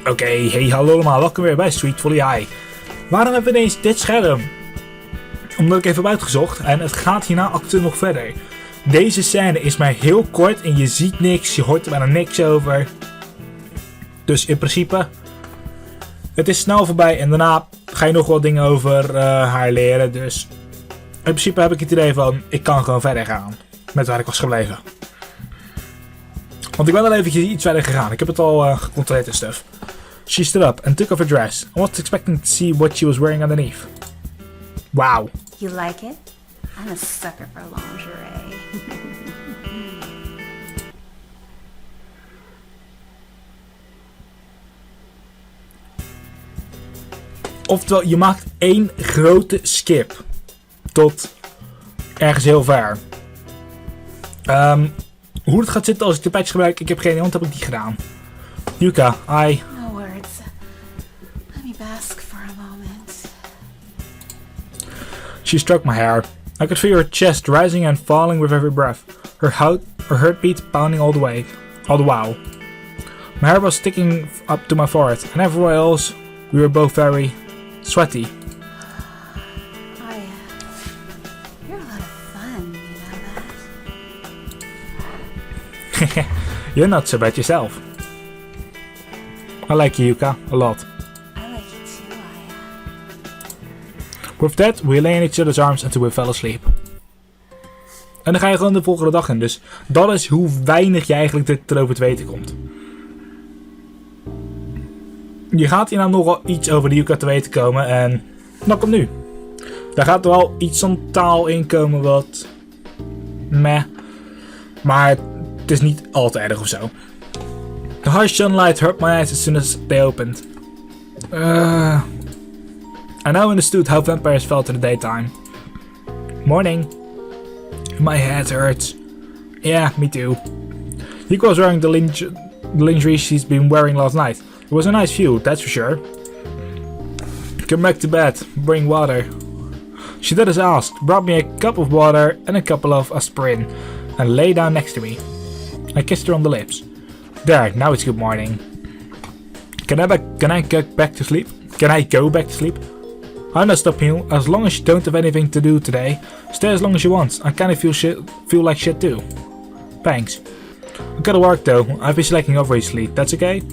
Oké, hey, hallo allemaal, welkom weer bij Sweet Volley High. Waarom hebben we ineens dit scherm? Omdat ik even heb uitgezocht en het gaat hierna actueel nog verder. Deze scène is maar heel kort en je ziet niks, je hoort er bijna niks over. Dus in principe, het is snel voorbij en daarna ga je nog wel dingen over haar leren. Dus in principe heb ik het idee van, ik kan gewoon verder gaan met waar ik was gebleven. Want ik ben al eventjes iets verder gegaan. Ik heb het al gecontroleerd en stuff. She stood up and took off her dress. I was expecting to see what she was wearing underneath. Wow. You like it? I'm a sucker for lingerie. Oftewel, je maakt één grote skip. Tot ergens heel ver. Hoe het gaat zitten als ik de patch gebruik, ik heb geen idee, want heb ik die gedaan. Yuka, I... No words. Let me bask for a moment. She stroked my hair. I could feel her chest rising and falling with every breath. Her heartbeat pounding all the while. My hair was sticking up to my forehead, and everywhere else we were both very sweaty. You're a lot of fun, you know that? You're not so bad yourself. I like you, Yuka, a lot. I like you too, With that, we lay in each other's arms until we fell asleep. En dan ga je gewoon de volgende dag in, dus dat is hoe weinig je eigenlijk erover te weten komt. Je gaat hier nou nogal iets over de Yuka te weten komen en dat komt nu. Daar gaat er wel iets van taal in komen wat meh, maar het is niet al te erg of zo. The harsh sunlight hurt my eyes as soon as they opened. I now understood how vampires felt in the daytime. Morning. My head hurts. Yeah, me too. Yuka was wearing the lingerie she's been wearing last night. It was a nice view, that's for sure. Come back to bed, bring water. She did as asked, brought me a cup of water and a couple of aspirin, and lay down next to me. I kissed her on the lips. There, now it's good morning. Can I go back to sleep? Can I go back to sleep? I'm not stopping you, as long as you don't have anything to do today. Stay as long as you want, I kinda feel like shit too. Thanks. I gotta work though, I've been slacking off recently, that's okay?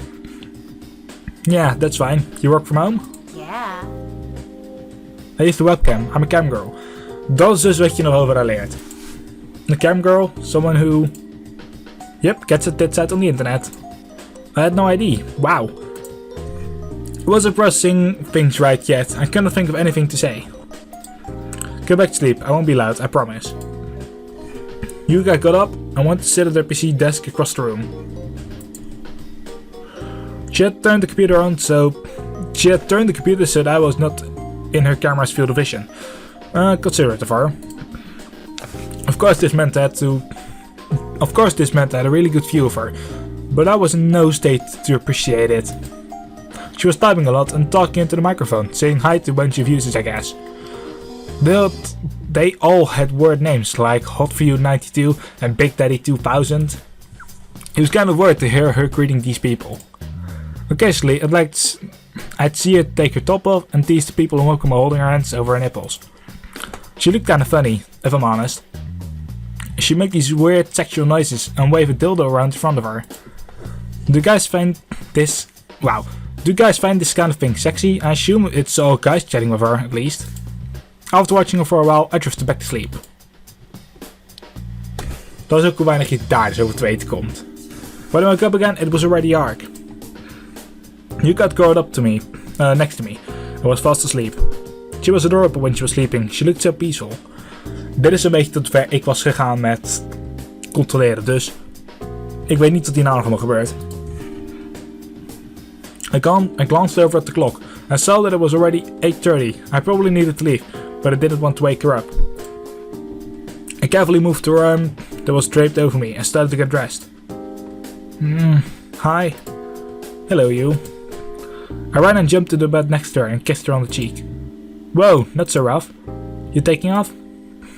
Yeah, that's fine. You work from home? Yeah. I use the webcam, I'm a cam girl. Dat is dus wat je nog over haar leert. A cam girl, someone who... Yep, gets her tits out on the internet. I had no idea, wow. I wasn't processing things right yet, I couldn't think of anything to say. Go back to sleep, I won't be loud, I promise. Yuka got up and went to sit at her PC desk across the room. She had turned the computer so that I was not in her camera's field of vision. Considerate of her. Of course this meant I had a really good view of her, but I was in no state to appreciate it. She was typing a lot and talking into the microphone, saying hi to a bunch of users, I guess. They all had word names like Hot For You 92 and Big Daddy 2000. It was kind of weird to hear her greeting these people. Occasionally, I'd see her take her top off and tease the people in Welkom by holding her hands over her nipples. She looked kinda funny, if I'm honest. She'd make these weird sexual noises and wave a dildo around in front of her. Do guys find this kind of thing sexy? I assume it's all guys chatting with her, at least. After watching her for a while, I drifted back to sleep. Dat is ook hoe weinig je daar dus over te weten komt. When I woke up again, it was already dark. Yuka had curled up to me, next to me, and was fast asleep. She was adorable when she was sleeping. She looked so peaceful. Dit is een beetje tot ver ik was gegaan met controleren, dus ik weet niet wat hier nou nog allemaal gebeurt. I glanced over at the clock and saw that it was already 8:30. I probably needed to leave, but I didn't want to wake her up. I carefully moved to her arm that was draped over me and started to get dressed. Hi. Hello, you. I ran and jumped to the bed next to her and kissed her on the cheek. Whoa, not so rough. You taking off?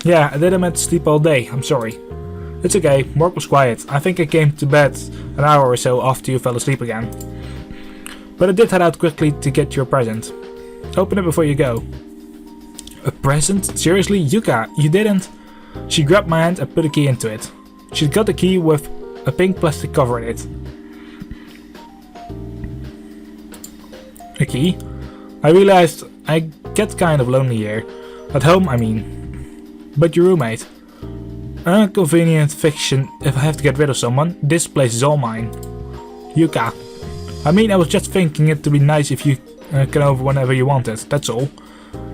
Yeah, I didn't meant to sleep all day, I'm sorry. It's okay, work was quiet. I think I came to bed an hour or so after you fell asleep again. But I did head out quickly to get your present. Open it before you go. A present? Seriously, Yuka, you didn't? She grabbed my hand and put a key into it. She'd got the key with a pink plastic cover in it. A key? I realized I get kind of lonely here. At home, I mean. But your roommate. Inconvenient fiction if I have to get rid of someone. This place is all mine. Yuka. I mean, I was just thinking it to be nice if you come over whenever you want it, that's all.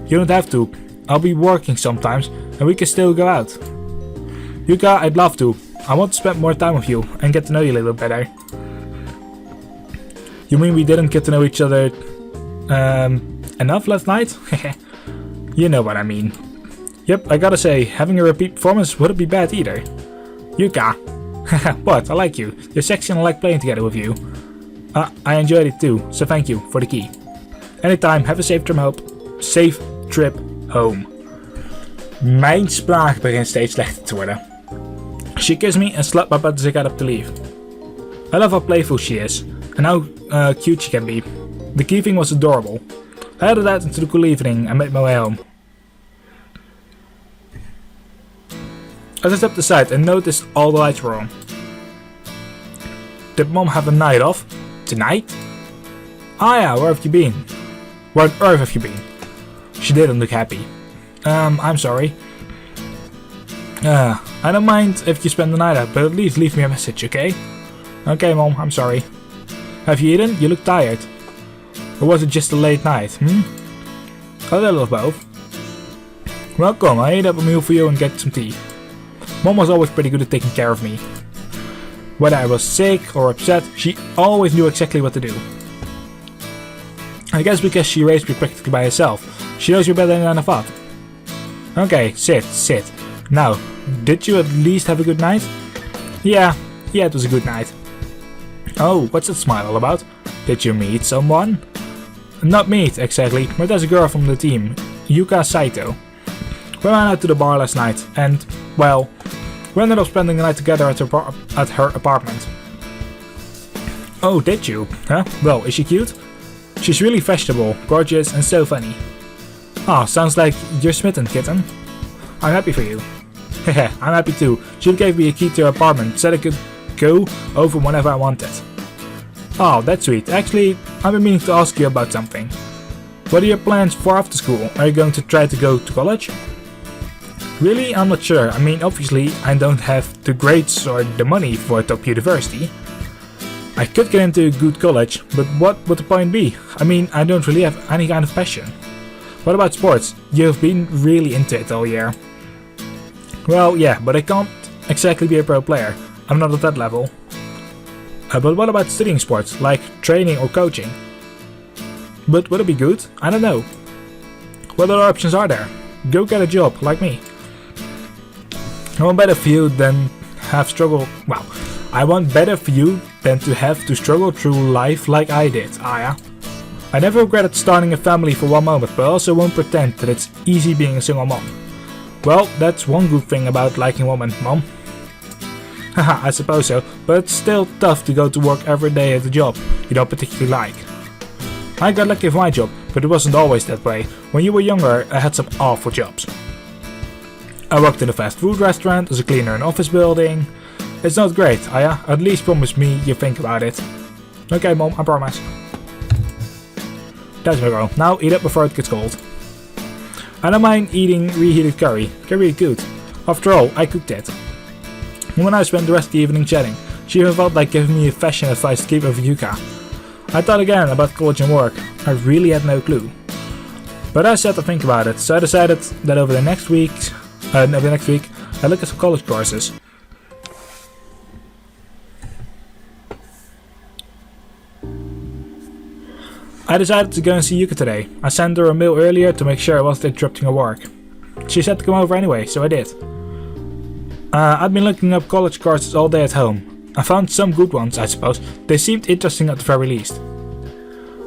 You don't have to. I'll be working sometimes and we can still go out. Yuka, I'd love to. I want to spend more time with you and get to know you a little better. You mean we didn't get to know each other enough last night? You know what I mean. Yep, I gotta say, having a repeat performance wouldn't be bad either. Yuka. What? I like you. You're sexy and I like playing together with you. I enjoyed it too, so thank you for the key. Anytime, have a safe trip home. Mijn spraak begint steeds slechter te worden. She kissed me and slapped my butt as I got up to leave. I love how playful she is, and how cute she can be. The key thing was adorable. I headed out into the cool evening and made my way home. As I stepped aside and noticed all the lights were on. Did Mom have a night off? Tonight? Ah yeah, where have you been? Where on earth have you been? She didn't look happy. I'm sorry. I don't mind if you spend the night out, but at least leave me a message, okay? Okay, Mom, I'm sorry. Have you eaten? You look tired. Or was it just a late night, A little of both. Welcome, I ate up a meal for you and get some tea. Mom was always pretty good at taking care of me. Whether I was sick or upset, she always knew exactly what to do. I guess because she raised me practically by herself. She knows me better than I thought. Okay, sit. Now, did you at least have a good night? Yeah, it was a good night. Oh, what's that smile all about? Did you meet someone? Not meet, exactly, but there's a girl from the team, Yuka Saito. We went out to the bar last night, and, well, we ended up spending the night together at her apartment. Oh, did you? Huh? Well, is she cute? She's really fashionable, gorgeous, and so funny. Ah, sounds like you're smitten, kitten. I'm happy for you. Hehe, I'm happy too. She gave me a key to her apartment, said I could go over whenever I wanted. Oh, that's sweet. Actually, I've been meaning to ask you about something. What are your plans for after school? Are you going to try to go to college? Really? I'm not sure. I mean, obviously, I don't have the grades or the money for a top university. I could get into a good college, but what would the point be? I mean, I don't really have any kind of passion. What about sports? You've been really into it all year. Well, yeah, but I can't exactly be a pro player. I'm not at that level. But what about studying sports, like training or coaching? But would it be good? I don't know. What other options are there? Go get a job, like me. I want better for you than have struggle. Well, I want better for you than to have to struggle through life like I did, Aya. I never regretted starting a family for one moment, but I also won't pretend that it's easy being a single mom. Well, that's one good thing about liking women, Mom. Haha, I suppose so, but it's still tough to go to work every day at a job you don't particularly like. I got lucky with my job, but it wasn't always that way. When you were younger, I had some awful jobs. I worked in a fast food restaurant, as a cleaner in an office building. It's not great, Aya. At least promise me you think about it. Okay, Mom, I promise. That's my girl. Now eat it before it gets cold. I don't mind eating reheated curry. Curry is good. After all, I cooked it. When I spent the rest of the evening chatting, she even felt like giving me fashion advice to keep over Yuka. I thought again about college and work. I really had no clue. But I said to think about it, so I decided that over the next week, I'd look at some college courses. I decided to go and see Yuka today. I sent her a mail earlier to make sure I wasn't interrupting her work. She said to come over anyway, so I did. I've been looking up college courses all day at home. I found some good ones, I suppose. They seemed interesting at the very least.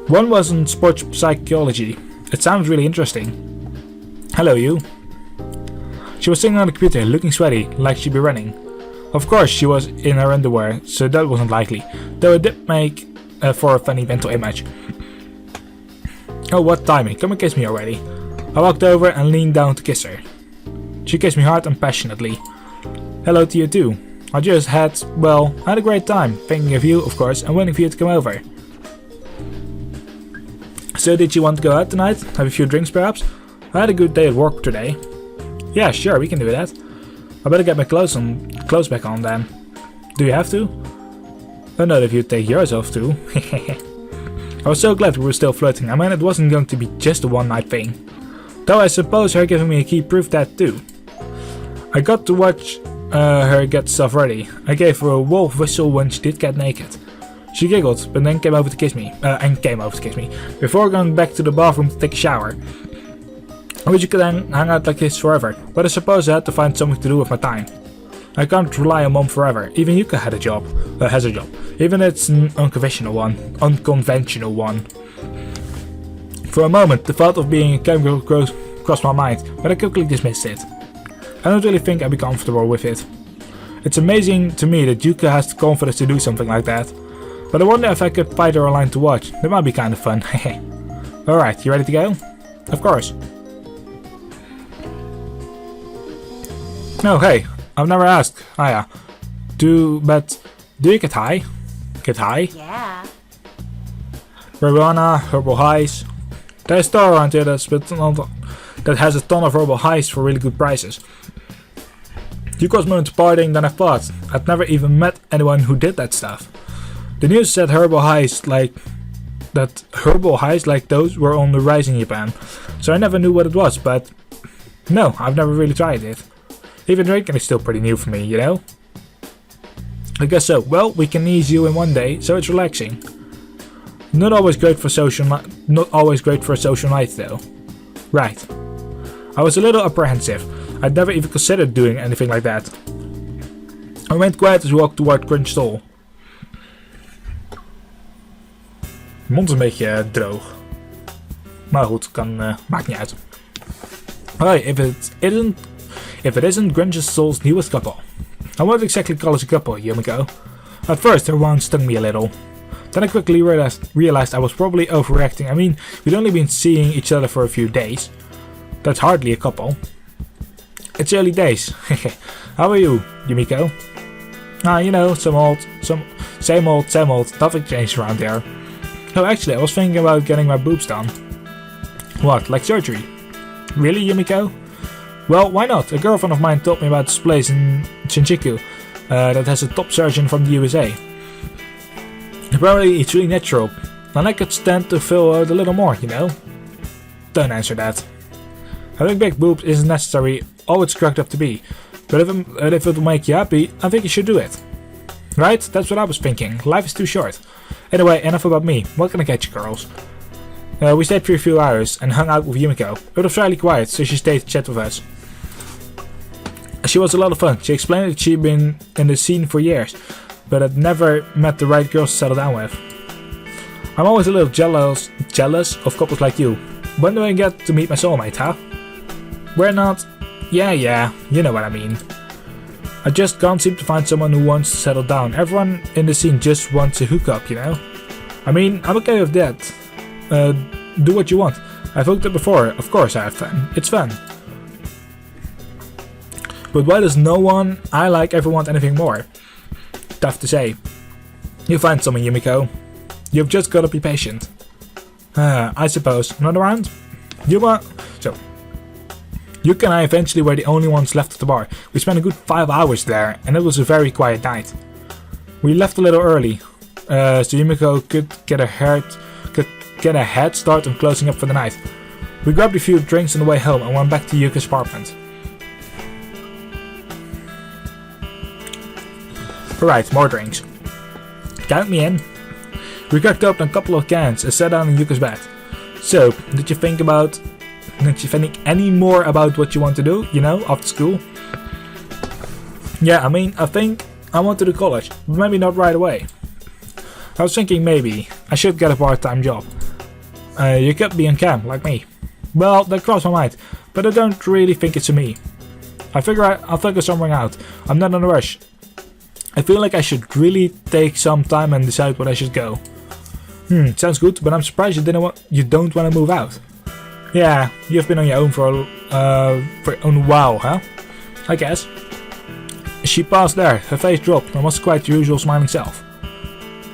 One was on sports psychology. It sounds really interesting. Hello, you. She was sitting on the computer, looking sweaty, like she'd be running. Of course, she was in her underwear, so that wasn't likely, though it did make for a funny mental image. Oh, what timing. Come and kiss me already. I walked over and leaned down to kiss her. She kissed me hard and passionately. Hello to you too. I just had, well, I had a great time, thinking of you, of course, and waiting for you to come over. So did you want to go out tonight? Have a few drinks perhaps? I had a good day at work today. Yeah, sure, we can do that. I better get my clothes back on then. Do you have to? Oh, not if you take yours off too. I was so glad we were still flirting. I mean, it wasn't going to be just a one-night thing. Though I suppose her giving me a key proved that too. I got to watch her get stuff ready. I gave her a wolf whistle when she did get naked. She giggled, but then came over to kiss me. Before going back to the bathroom to take a shower. I wish you could hang out like this forever, but I suppose I had to find something to do with my time. I can't rely on mom forever. Even Yuka has a job. Even if it's an unconventional one. For a moment, the thought of being a camera girl crossed my mind, but I quickly dismissed it. I don't really think I'd be comfortable with it. It's amazing to me that Yuka has the confidence to do something like that. But I wonder if I could fight her online to watch. That might be kind of fun. Alright, you ready to go? Of course. No, hey, I've never asked. Oh yeah. Do you get high? Get high? Yeah. Marijuana, herbal highs. There's a store around here that has a ton of herbal highs for really good prices. You cost more into partying than I thought. I'd never even met anyone who did that stuff. The news said herbal highs like those were on the rise in Japan. So I never knew what it was, but no, I've never really tried it. Even drinking is still pretty new for me, you know? I guess so. Well, we can ease you in one day, so it's relaxing. Not always great for a social night though. Right. I was a little apprehensive. I'd never even considered doing anything like that. I went quiet as we walked toward Crunch Stall. Mijn mond is een beetje droog. Maar goed, maakt niet uit. Alright, if it isn't Grunge's Soul's newest couple. I won't exactly call us a couple, Yumiko. At first, her wound stung me a little. Then I quickly realized I was probably overreacting. I mean, we'd only been seeing each other for a few days. That's hardly a couple. It's early days. How are you, Yumiko? You know, same old, nothing changed around there. No, actually, I was thinking about getting my boobs done. What, like surgery? Really, Yumiko? Well, why not? A girlfriend of mine told me about this place in Shinjuku that has a top surgeon from the USA. Apparently, it's really natural, and I could stand to feel a little more, you know? Don't answer that. Having big boobs isn't necessarily all it's cracked up to be, but if it will make you happy, I think you should do it. Right? That's what I was thinking. Life is too short. Anyway, enough about me. What can I get you, girls? We stayed for a few hours and hung out with Yumiko. It was fairly quiet, so she stayed to chat with us. She was a lot of fun. She explained that she'd been in the scene for years, but had never met the right girls to settle down with. I'm always a little jealous of couples like you. When do I get to meet my soulmate, huh? We're not... Yeah, you know what I mean. I just can't seem to find someone who wants to settle down. Everyone in the scene just wants a hookup, you know? I mean, I'm okay with that. Do what you want. I've hooked up before, of course I have fun. It's fun. But why does no one I like ever want anything more? Tough to say. You'll find someone, Yumiko. You've just gotta be patient. I suppose. Not around? Yuka and I eventually were the only ones left at the bar. We spent a good 5 hours there, and it was a very quiet night. We left a little early, so Yumiko could get a head start on closing up for the night. We grabbed a few drinks on the way home and went back to Yuka's apartment. Alright, more drinks. Count me in. We cracked open a couple of cans and sat down in Yuka's bed. So, did you think any more about what you want to do, you know, after school? Yeah, I mean, I think I want to do college, but maybe not right away. I was thinking maybe I should get a part-time job. You could be in camp, like me. Well, that crossed my mind, but I don't really think it's for me. I'll figure something out. I'm not in a rush. I feel like I should really take some time and decide where I should go. Sounds good, but I'm surprised you don't want to move out. Yeah, you've been on your own for a while, huh? I guess. She paused there, her face dropped, and was quite the usual smiling self.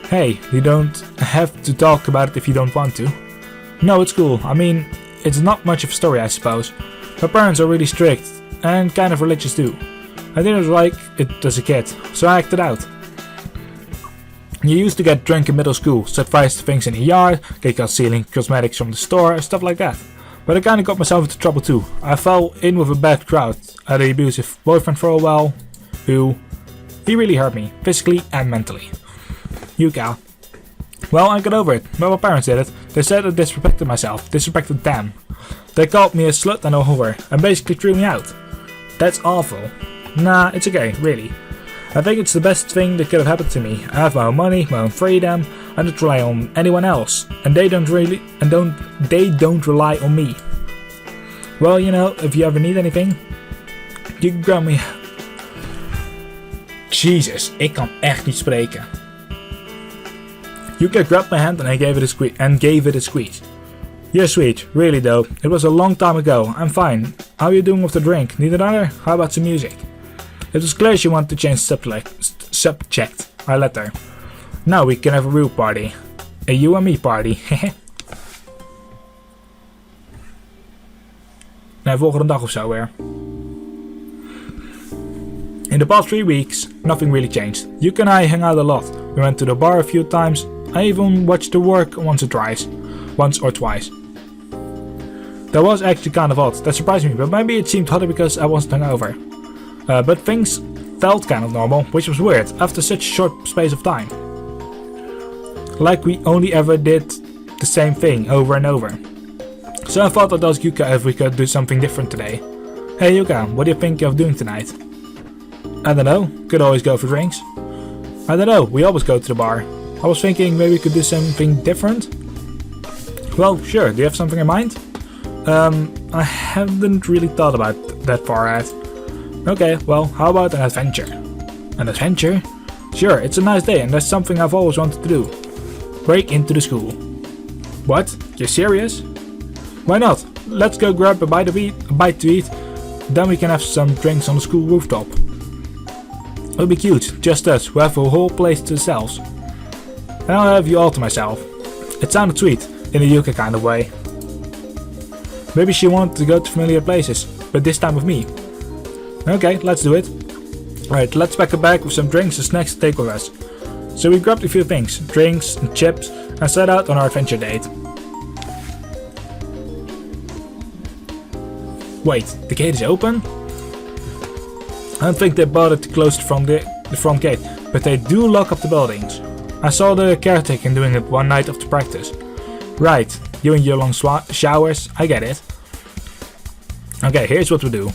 Hey, you don't have to talk about it if you don't want to. No, it's cool. I mean, it's not much of a story, I suppose. My parents are really strict, and kind of religious too. I didn't like it as a kid, so I acted out. You used to get drunk in middle school, set fires to things in the yard, get caught stealing cosmetics from the store, stuff like that. But I kinda got myself into trouble too. I fell in with a bad crowd. I had an abusive boyfriend for a while, he really hurt me, physically and mentally. Yuka. Well, I got over it, but my parents did it. They said I disrespected myself, disrespected them. They called me a slut and a whore, and basically threw me out. That's awful. Nah, it's okay, really. I think it's the best thing that could have happened to me. I have my own money, my own freedom. I don't rely on anyone else, and they don't rely on me. Well, you know, if you ever need anything, you can grab me. Jesus, ik kan echt niet spreken. Yuka grabbed my hand and I gave it a squeeze. You're sweet, really though. It was a long time ago. I'm fine. How are you doing with the drink? Need another? How about some music? It was clear she wanted to change subject. I let her. Now we can have a real party. A you and me party. Nee, volgende dag of zo weer. In the past 3 weeks, nothing really changed. Yuka and I hung out a lot. We went to the bar a few times. I even watched her work once or twice. That was actually kind of odd. That surprised me, but maybe it seemed hotter because I wasn't hungover. But things felt kind of normal, which was weird after such a short space of time. Like we only ever did the same thing over and over. So I thought I'd ask Yuka if we could do something different today. Hey Yuka, what do you think of doing tonight? I don't know, could always go for drinks. I don't know, we always go to the bar. I was thinking maybe we could do something different. Well, sure, do you have something in mind? I haven't really thought about that far ahead. Okay, well, how about an adventure? An adventure? Sure, it's a nice day and that's something I've always wanted to do. Break into the school. What? You're serious? Why not? Let's go grab a bite to eat, then we can have some drinks on the school rooftop. It'll be cute, just us, we have a whole place to ourselves. And I'll have you all to myself. It sounded sweet, in a Yuka kind of way. Maybe she wanted to go to familiar places, but this time with me. Okay, let's do it. Alright, let's pack a bag with some drinks and snacks to take with us. So we grabbed a few things, drinks and chips, and set out on our adventure date. Wait, the gate is open? I don't think they bothered to close the front gate, but they do lock up the buildings. I saw the caretaker doing it one night after practice. Right, you and your long showers, I get it. Okay, here's what we do.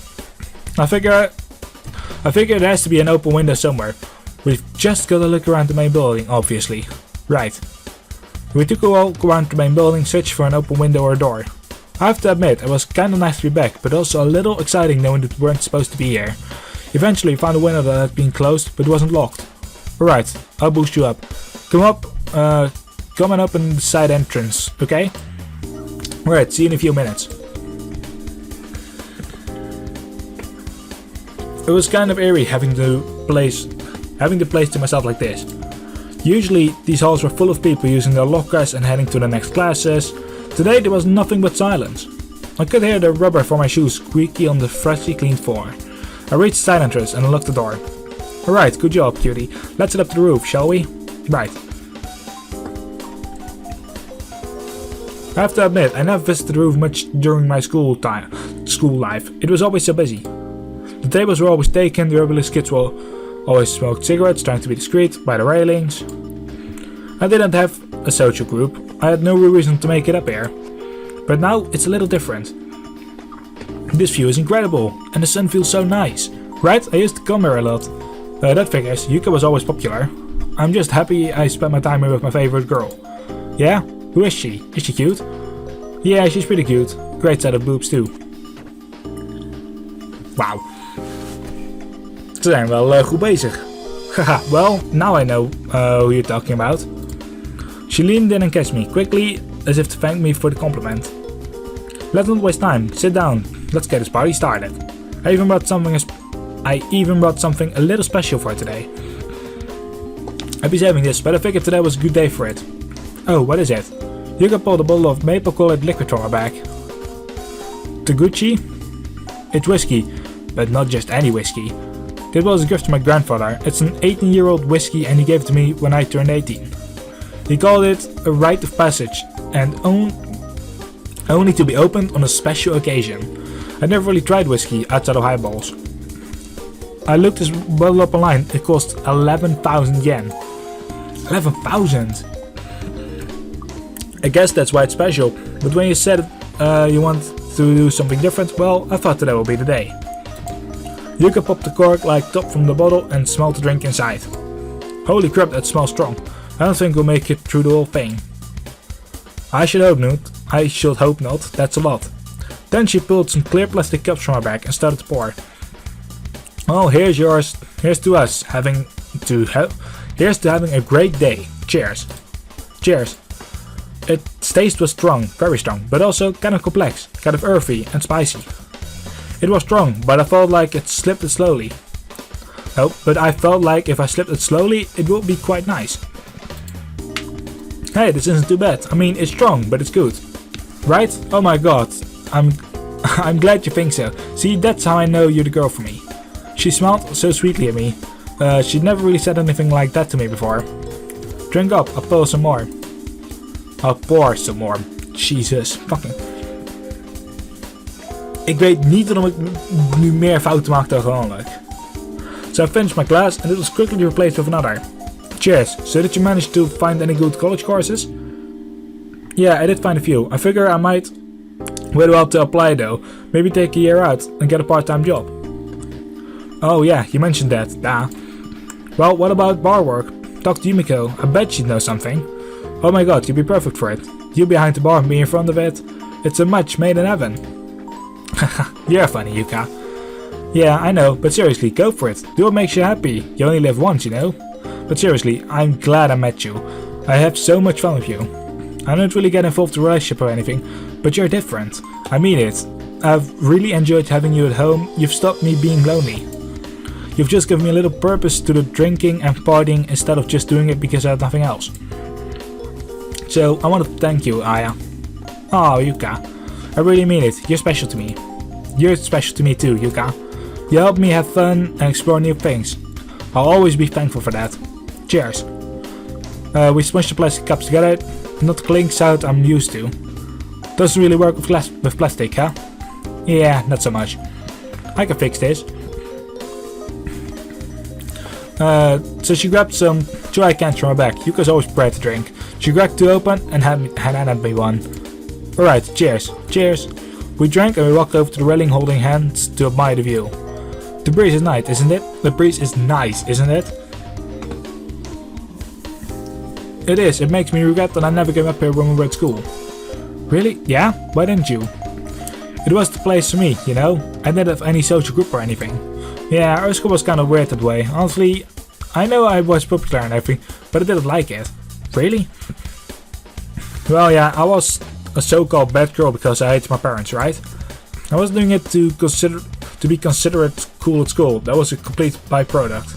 I figure there has to be an open window somewhere. We've just gotta look around the main building, obviously. Right. We took a walk around the main building, searched for an open window or door. I have to admit, it was kinda nice to be back, but also a little exciting knowing that we weren't supposed to be here. Eventually we found a window that had been closed, but wasn't locked. Alright, I'll boost you up. Come and open the side entrance, okay? Alright, see you in a few minutes. It was kind of eerie having the place to myself like this. Usually these halls were full of people using their lockers and heading to the next classes. Today there was nothing but silence. I could hear the rubber for my shoes squeaky on the freshly cleaned floor. I reached the side entrance and unlocked the door. Alright, good job, cutie. Let's head up to the roof, shall we? Right. I have to admit, I never visited the roof much during my school life. It was always so busy. The tables were always taken, the rebellious kids always smoked cigarettes, trying to be discreet, by the railings. I didn't have a social group. I had no real reason to make it up here. But now it's a little different. This view is incredible, and the sun feels so nice. Right? I used to come here a lot. That figures, Yuka was always popular. I'm just happy I spent my time here with my favorite girl. Yeah? Who is she? Is she cute? Yeah, she's pretty cute. Great set of boobs too. Wauw. Ze zijn wel goed bezig. Haha, well, now I know who you're talking about. She leaned in and kissed me, quickly, as if to thank me for the compliment. Let's not waste time, sit down, let's get this party started. I even brought something a little special for today. I'd be saving this, but I figured today was a good day for it. Oh, what is it? Yuka pulled a bottle of maple-colored liquor from her bag. Taguchi? It's whiskey, but not just any whiskey. This was a gift from my grandfather. It's an 18-year-old whiskey and he gave it to me when I turned 18. He called it a rite of passage and only to be opened on a special occasion. I never really tried whiskey outside of highballs. I looked this bottle up online. It cost 11,000 yen. 11,000? I guess that's why it's special. But when you said you want to do something different, well, I thought today would be the day. Yuka popped the cork like top from the bottle and smelled the drink inside. Holy crap, that smells strong. I don't think we'll make it through the whole thing. I should hope not, that's a lot. Then she pulled some clear plastic cups from her bag and started to pour. Oh, here's yours. Here's to having a great day. Cheers. Cheers. Its taste was strong, very strong, but also kind of complex, kind of earthy and spicy. It was strong, but I felt like it slipped it slowly. Oh, but I felt like if I slipped it slowly, it would be quite nice. Hey, this isn't too bad. I mean, it's strong, but it's good. Right? Oh my god. I'm glad you think so. See, that's how I know you're the girl for me. She smiled so sweetly at me. She'd never really said anything like that to me before. Drink up, I'll pour some more. Jesus, fucking. Ik weet niet waarom ik nu meer fouten maak dan gewoonlijk. So I finished my class and it was quickly replaced with another. Cheers. So did you manage to find any good college courses? Yeah, I did find a few. I figure I might wait a while to apply though. Maybe take a year out and get a part-time job. Oh yeah, you mentioned that. Well, what about bar work? Talk to Yumiko. I bet she'd know something. Oh my god, you'd be perfect for it. You behind the bar, me in front of it. It's a match made in heaven. You're funny, Yuka. Yeah, I know, but seriously, go for it. Do what makes you happy. You only live once, you know. But seriously, I'm glad I met you. I have so much fun with you. I don't really get involved in a relationship or anything, but you're different. I mean it. I've really enjoyed having you at home. You've stopped me being lonely. You've just given me a little purpose to the drinking and partying instead of just doing it because I had nothing else. So, I want to thank you, Aya. Oh, Yuka. I really mean it. You're special to me. You're special to me too, Yuka. You help me have fun and explore new things. I'll always be thankful for that. Cheers. We smushed the plastic cups together. Not the clink sound I'm used to. Doesn't really work with plastic, huh? Yeah, not so much. I can fix this. So she grabbed some dry cans from her bag. Yuka's always prepared to drink. She cracked two open and handed me one. Alright, cheers. Cheers. We drank and we walked over to the railing holding hands to admire the view. The breeze is nice, isn't it? The breeze is nice, isn't it? It is. It makes me regret that I never came up here when we were at school. Really? Yeah? Why didn't you? It was the place for me, you know? I didn't have any social group or anything. Yeah, our school was kind of weird that way. Honestly, I know I was popular and everything, but I didn't like it. Really? Well, yeah, I was a so-called bad girl because I hated my parents, right? I was doing it to be considered cool at school. That was a complete byproduct.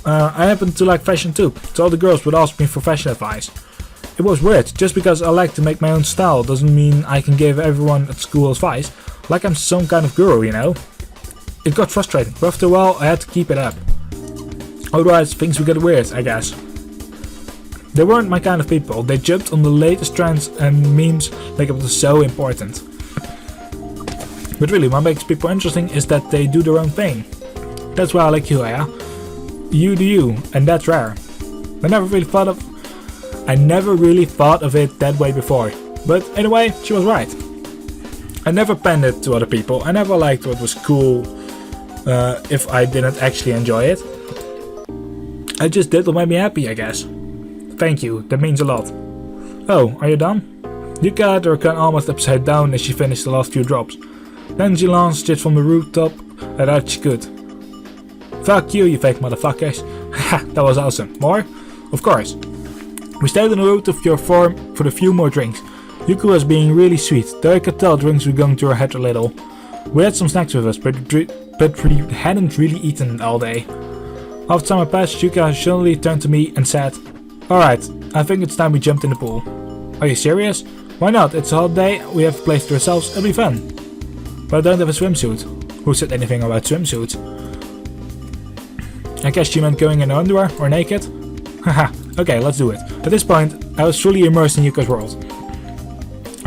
I happened to like fashion too, so all the girls would ask me for fashion advice. It was weird. Just because I like to make my own style doesn't mean I can give everyone at school advice, like I'm some kind of guru, you know? It got frustrating, but after a while I had to keep it up. Otherwise things would get weird, I guess. They weren't my kind of people. They jumped on the latest trends and memes like it was so important. But really, what makes people interesting is that they do their own thing. That's why I like you, Aya. You do you, and that's rare. I never really thought of it that way before. But in a way, she was right. I never panded to other people. I never liked what was cool if I didn't actually enjoy it. I just did what made me happy, I guess. Thank you, that means a lot. Oh, are you done? Yuka had her can almost upside down as she finished the last few drops. Then she launched it from the rooftop and out she could. Fuck you, you fake motherfuckers. Ha, that was awesome. More? Of course. We stayed on the road of your farm for a few more drinks. Yuka was being really sweet, though I could tell drinks were going to her head a little. We had some snacks with us, but we hadn't really eaten all day. After time had passed, Yuka suddenly turned to me and said, "Alright, I think it's time we jumped in the pool." "Are you serious?" "Why not? It's a hot day, we have a place to ourselves, it'll be fun." "But I don't have a swimsuit." Who said anything about swimsuits? I guess she meant going in underwear or naked? Haha, okay, let's do it. At this point, I was fully immersed in Yuka's world.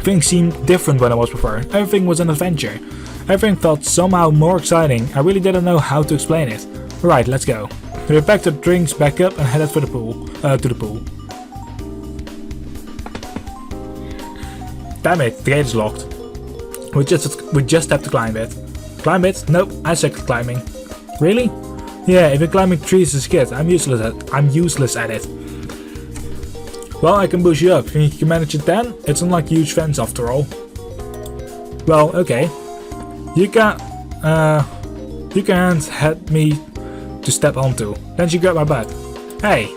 Things seemed different when I was with her. Everything was an adventure. Everything felt somehow more exciting. I really didn't know how to explain it. Alright, let's go. We packed our drinks back up and headed for the pool. To the pool. Damn it, the gate is locked. We just have to climb it. Climb it? Nope, I suck at climbing. Really? Yeah, if you're climbing trees as a kid, I'm useless at it. Well, I can boost you up. If you can manage it then, it's not like a huge fence after all. Well, okay. Yuka had me to step onto. Then she grabbed my butt. Hey,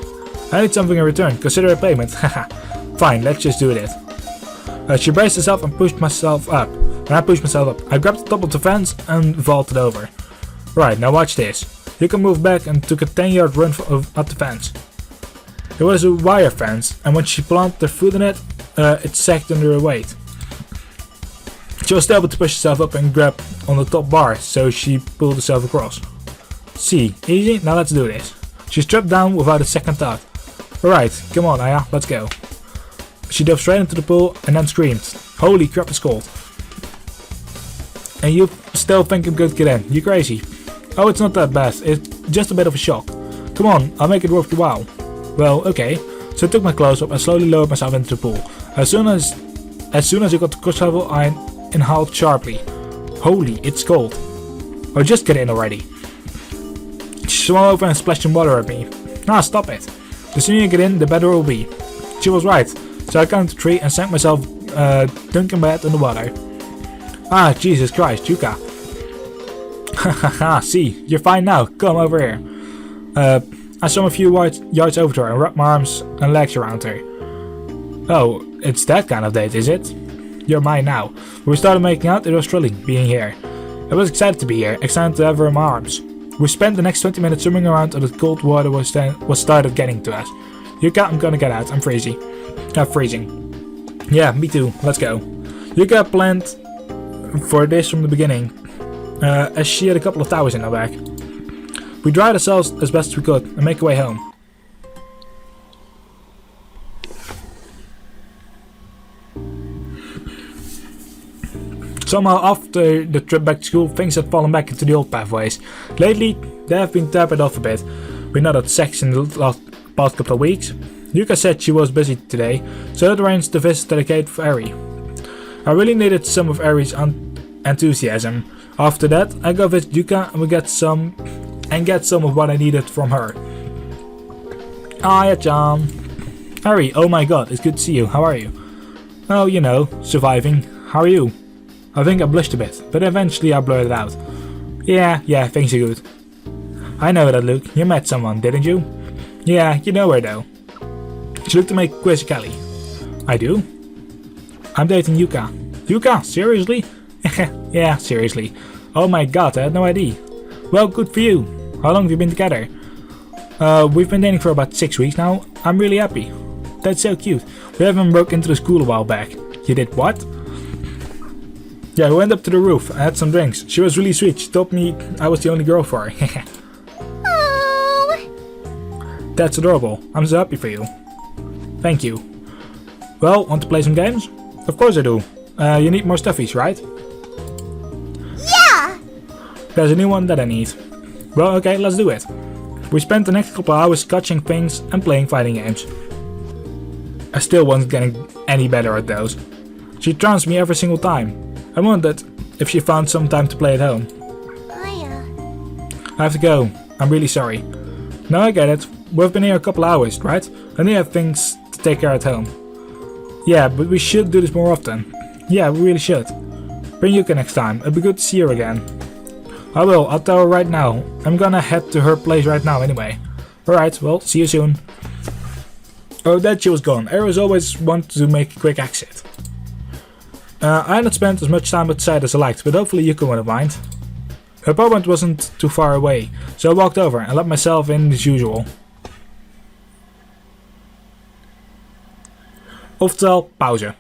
I need something in return. Consider a payment. Haha. Fine, let's just do this. She braced herself and pushed myself up. When I pushed myself up, I grabbed the top of the fence and vaulted over. Right, now watch this. Yuka moved back and took a 10-yard run up the fence. It was a wire fence, and when she planted her foot in it, it sagged under her weight. She was able to push herself up and grab on the top bar, so she pulled herself across. See, easy? Now let's do this. She strapped down without a second thought. Alright, come on Aya, let's go. She dove straight into the pool and then screamed, "Holy crap, it's cold." And you still think I'm going to get in? You crazy? Oh, it's not that bad, it's just a bit of a shock. Come on, I'll make it worth your while. Well, okay. So I took my clothes off and slowly lowered myself into the pool. As soon as I got to cross level, I inhaled sharply. Holy, it's cold. Oh, just get in already. She swam over and splashed some water at me. Ah, stop it. The sooner you get in, the better it will be. She was right. So I climbed the tree and sank myself dunking my head in the water. Ah, Jesus Christ, Yuka. Hahaha, see, you're fine now. Come over here. I swam a few yards over to her and wrapped my arms and legs around her. Oh, it's that kind of date, is it? You're mine now. When we started making out, it was thrilling being here. I was excited to be here, excited to have her in my arms. We spent the next 20 minutes swimming around until the cold water was started getting to us. Yuka, I'm gonna get out. I'm freezing. Yeah, me too. Let's go. Yuka planned for this from the beginning, as she had a couple of towels in her bag. We dried ourselves as best as we could and make our way home. Somehow after the trip back to school, things had fallen back into the old pathways. Lately, they have been tapered off a bit. We not had sex in the past couple of weeks. Yuka said she was busy today, so I arranged the visit to the gate for Ari. I really needed some of Ari's enthusiasm. After that, I go visit Yuka and get some of what I needed from her. Aya-chan. Ari, oh my god, it's good to see you. How are you? Oh, you know, surviving. How are you? I think I blushed a bit, but eventually I blurted out. Yeah, things are good. I know that look. You met someone, didn't you? Yeah, you know her though. She looked at me quizzically. I do? I'm dating Yuka. Yuka? Seriously? Yeah, seriously. Oh my god, I had no idea. Well, good for you. How long have you been together? We've been dating for about 6 weeks now. I'm really happy. That's so cute. We haven't broke into the school a while back. You did what? Yeah, we went up to the roof. I had some drinks. She was really sweet. She told me I was the only girl for her. Oh. That's adorable. I'm so happy for you. Thank you. Well, want to play some games? Of course I do. You need more stuffies, right? Yeah! There's a new one that I need. Well, okay, let's do it. We spent the next couple hours catching things and playing fighting games. I still wasn't getting any better at those. She trounced me every single time. I wondered if she found some time to play at home. I have to go. I'm really sorry. No, I get it. We've been here a couple hours, right? And we have things to take care at home. Yeah, but we should do this more often. Yeah, we really should. Bring Yuka next time. It'd be good to see her again. I will. I'll tell her right now. I'm gonna head to her place right now anyway. Alright, well, see you soon. Oh, that she was gone. Aries always wanted to make a quick exit. I had not spent as much time outside as I liked, but hopefully Yuka wouldn't mind. Her apartment wasn't too far away, so I walked over and let myself in as usual. Oftewel, pauze.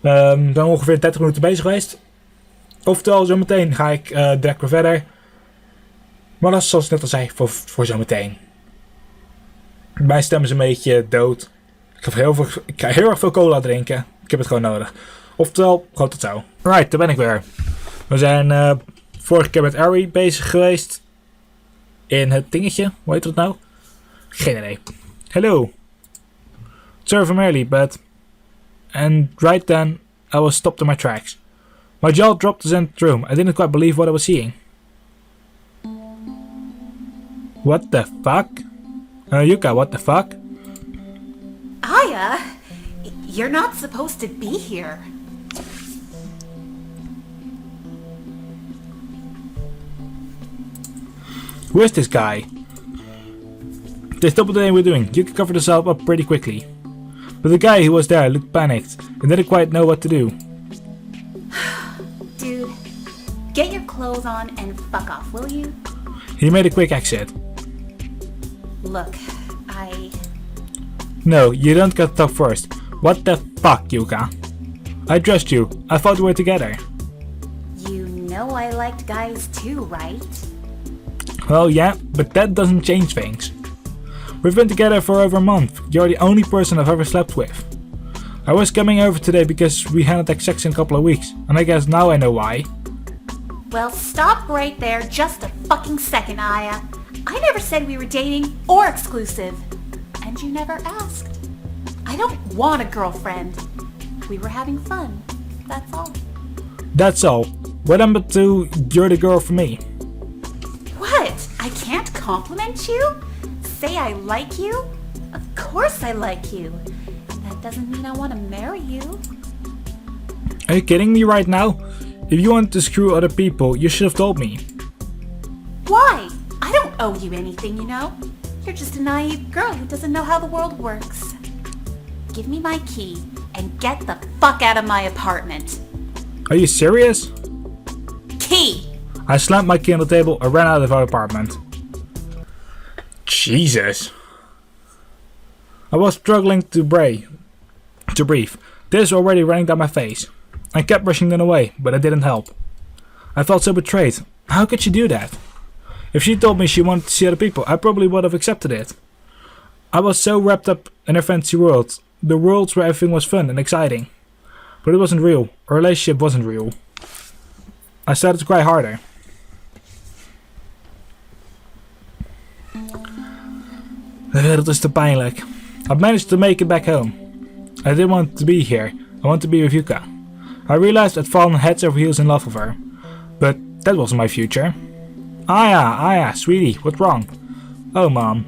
Ben ongeveer 30 minuten bezig geweest. Oftewel, zometeen ga ik direct weer verder. Maar dat is zoals ik net al zei, voor zometeen. Mijn stem is een beetje dood. Ik ga heel erg veel cola drinken. Ik heb het gewoon nodig. Oftewel, gewoon tot zo. Right, daar ben ik weer. We zijn vorige keer met Ari bezig geweest. In het dingetje. Hoe heet het nou? Geen idee. Hello. Sorry from early, but... And right then, I was stopped in my tracks. My jaw dropped as I entered the room. I didn't quite believe what I was seeing. What the fuck? Yuka, what the fuck? Aya, you're not supposed to be here. Who is this guy? They stopped what they were doing. Yuka covered herself up pretty quickly. But the guy who was there looked panicked and didn't quite know what to do. Dude, get your clothes on and fuck off, will you? He made a quick exit. Look, No, you don't get to talk first. What the fuck, Yuka? I trust you. I thought we were together. You know I liked guys too, right? Well, yeah, but that doesn't change things. We've been together for over a month. You're the only person I've ever slept with. I was coming over today because we hadn't had sex in a couple of weeks, and I guess now I know why. Well, stop right there just a fucking second, Aya. I never said we were dating or exclusive. And you never asked. I don't want a girlfriend. We were having fun. That's all. That's all. Remember to, you're the girl for me. What? I can't compliment you? Say I like you? Of course I like you. That doesn't mean I want to marry you. Are you kidding me right now? If you want to screw other people, you should have told me. Why? I don't owe you anything, you know? You're just a naive girl who doesn't know how the world works. Give me my key and get the fuck out of my apartment. Are you serious? Key! I slammed my key on the table and ran out of our apartment. Jesus. I was struggling to breathe. Tears were already running down my face. I kept brushing them away, but it didn't help. I felt so betrayed. How could she do that? If she told me she wanted to see other people, I probably would have accepted it. I was so wrapped up in her fantasy world. The worlds where everything was fun and exciting. But it wasn't real. Our relationship wasn't real. I started to cry harder. Dat is te pijnlijk. I managed to make it back home. I didn't want to be here. I wanted to be with Yuka. I realized I'd fallen heads over heels in love with her. But that wasn't my future. Aya, sweetie, what's wrong? Oh, Mom.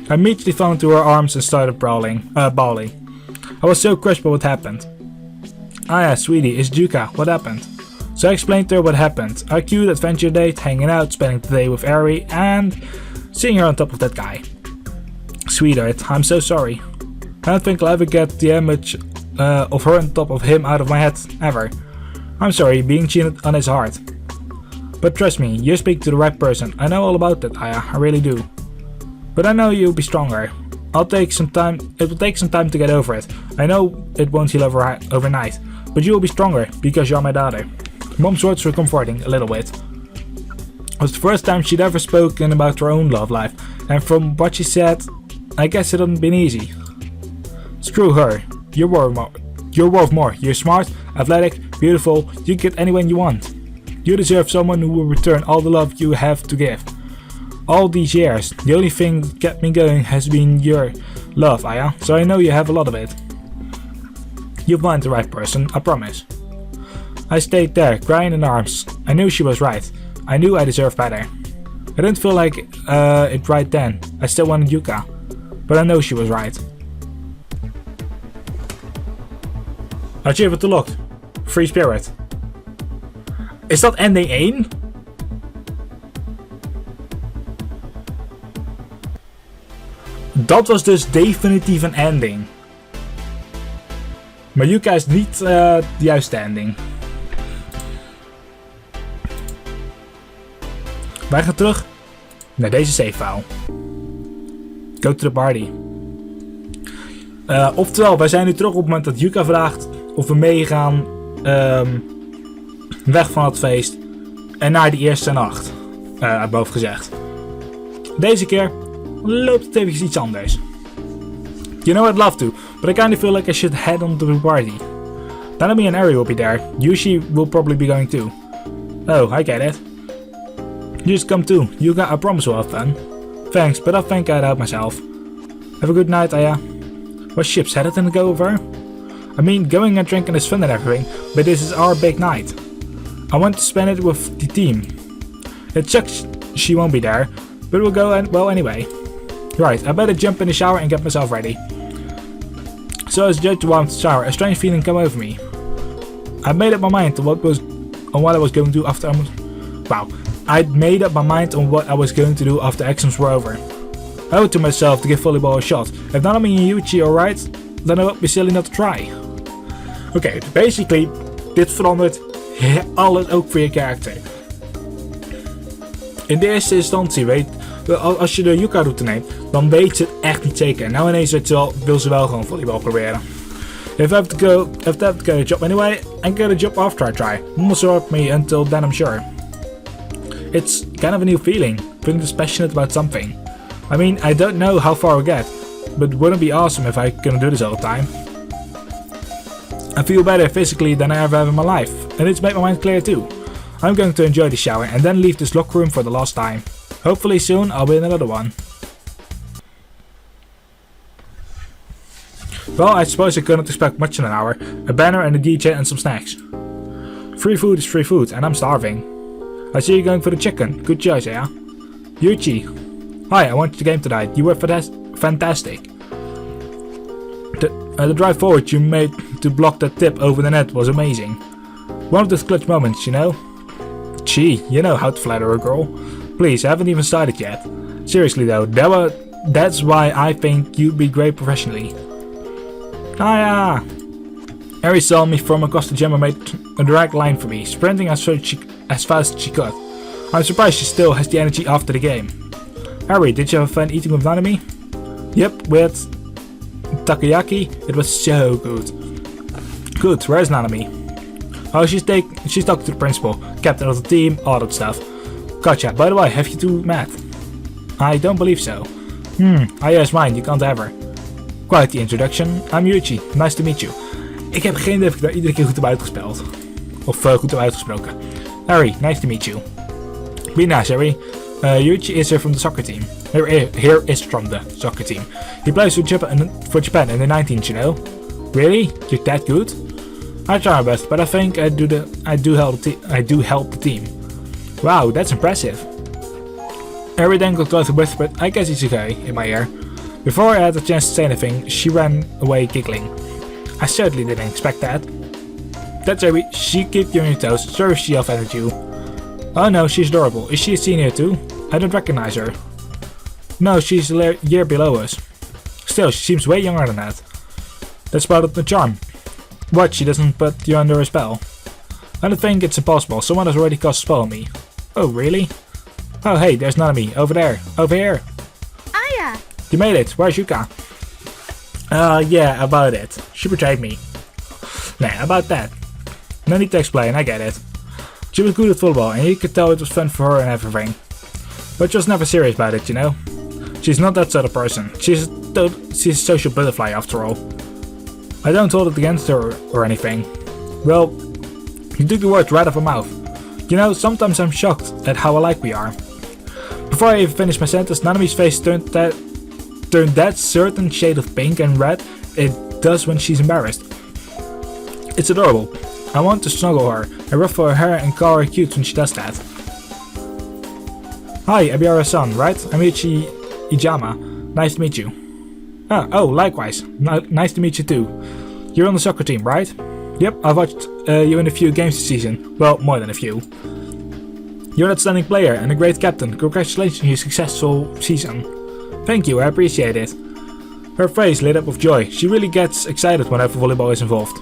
I immediately fell into her arms and started bawling. I was so crushed by what happened. Aya, sweetie, it's Yuka, what happened? So I explained to her what happened. Our cute adventure date, hanging out, spending the day with Ari, and seeing her on top of that guy. Sweetheart, I'm so sorry. I don't think I'll ever get the image of her on top of him out of my head, ever. I'm sorry, being cheated on is hard. But trust me, you speak to the right person. I know all about that, Aya, I really do. But I know you'll be stronger. It will take some time to get over it. I know it won't heal overnight. But you will be stronger, because you're my daughter. Mom's words were comforting, a little bit. It was the first time she'd ever spoken about her own love life. And from what she said, I guess it hadn't been easy. Screw her. You're worth more. You're smart, athletic, beautiful. You get anyone you want. You deserve someone who will return all the love you have to give. All these years, the only thing that kept me going has been your love, Aya. So I know you have a lot of it. You'll find the right person, I promise. I stayed there, crying in arms. I knew she was right. I knew I deserved better. I didn't feel like it right then. I still wanted Yuka. But I know she was right. Achievement unlocked. Free Spirit. Is dat ending 1? Dat was dus definitief een ending. Maar Yuka is niet de juiste ending. Wij gaan terug naar deze save file. Go to the party. Oftewel, wij zijn nu terug op het moment dat Yuka vraagt of we meegaan weg van het feest en naar die eerste nacht. Boven gezegd. Deze keer loopt het even iets anders. You know I'd love to, but I kinda feel like I should head on to the party. Nanami and Ari will be there. Yushi will probably be going too. Oh, I get it. You just come too. Yuka, I promise we'll have fun. Thanks, but I think I'd help myself. Have a good night, Aya. Was Ships headed and go over? I mean, going and drinking is fun and everything, but this is our big night. I want to spend it with the team. It sucks she won't be there, but we'll go well anyway. Right, I better jump in the shower and get myself ready. So as Judge warmed the shower, a strange feeling came over me. I made up my mind on what I was going to do after I'd made up my mind on what I was going to do after exams were over. I owed to myself to give volleyball a shot. If Nanami and Yuichi are right, then I would be silly not to try. Oké, basically, dit verandert alles ook voor je karakter. In de eerste instantie, als je de Yuka-route neemt, dan weet ze het echt niet zeker. Nou ineens wil ze wel gewoon volleybal proberen. If I have to get a job anyway, I get a job after I try. Mama support me until then, I'm sure. It's kind of a new feeling passionate about something. I mean, I don't know how far I'll get, but wouldn't it be awesome if I couldn't do this all the time? I feel better physically than I ever have in my life, and it's made my mind clear too. I'm going to enjoy the shower and then leave this locker room for the last time. Hopefully soon I'll be in another one. Well, I suppose I couldn't expect much in an hour. A banner and a DJ and some snacks. Free food is free food, and I'm starving. I see you going for the chicken. Good choice, yeah? Yuichi. Hi, I watched the game tonight. You were fantastic. The drive forward you made to block that tip over the net was amazing. One of those clutch moments, you know? Gee, you know how to flatter a girl. Please, I haven't even started yet. Seriously though, that's why I think you'd be great professionally. Ah yeah! Ari saw me from across the gym and made a direct line for me, sprinting as fast as she could. I'm surprised she still has the energy after the game. Ari, did you have fun eating with Nanami? Yep, with takoyaki. It was so good. Good, where's Nanami? Oh, she's talking to the principal, captain of the team, all that stuff. Gotcha, by the way, have you two met? I don't believe so. Aya's mine, you can't have her. Quite the introduction. I'm Yuichi, nice to meet you. Ik heb geen idee of ik daar iedere keer goed heb uitgespeld. Of goed heb uitgesproken. Harry, nice to meet you. Be nice, Harry. Yuichi is here from the soccer team. Here is from the soccer team. He plays for Japan in the 19th, you know. Really? You're that good? I try my best, but I think I do help the team. Wow, that's impressive. Harry then got close to whisper, I guess he's okay, in my ear. Before I had a chance to say anything, she ran away giggling. I certainly didn't expect that. That's Harry, she kept you on your toes, so she offended you. Oh no, she's adorable. Is she a senior too? I don't recognize her. No, she's a year below us. Still, she seems way younger than that. That's part of the charm. What, she doesn't put you under a spell? I don't think it's impossible, someone has already cast a spell on me. Oh, really? Oh hey, there's Nanami, over there, over here. Aya! You made it, where's Yuka? Yeah, about it. She betrayed me. Nah, about that. No need to explain, I get it. She was good at football, and you could tell it was fun for her and everything. But she was never serious about it, you know? She's not that sort of person. She's a social butterfly after all. I don't hold it against her or anything. Well, you took the words right off her mouth. You know, sometimes I'm shocked at how alike we are. Before I even finished my sentence, Nanami's face turned that certain shade of pink and red it does when she's embarrassed. It's adorable. I want to snuggle her and ruffle her hair and call her cute when she does that. Hi, Abiara-san, right? I'm Ichi Ijama. Nice to meet you. Oh, likewise. Nice to meet you too. You're on the soccer team, right? Yep, I've watched you in a few games this season. Well, more than a few. You're an outstanding player and a great captain. Congratulations on your successful season. Thank you, I appreciate it. Her face lit up with joy. She really gets excited whenever volleyball is involved.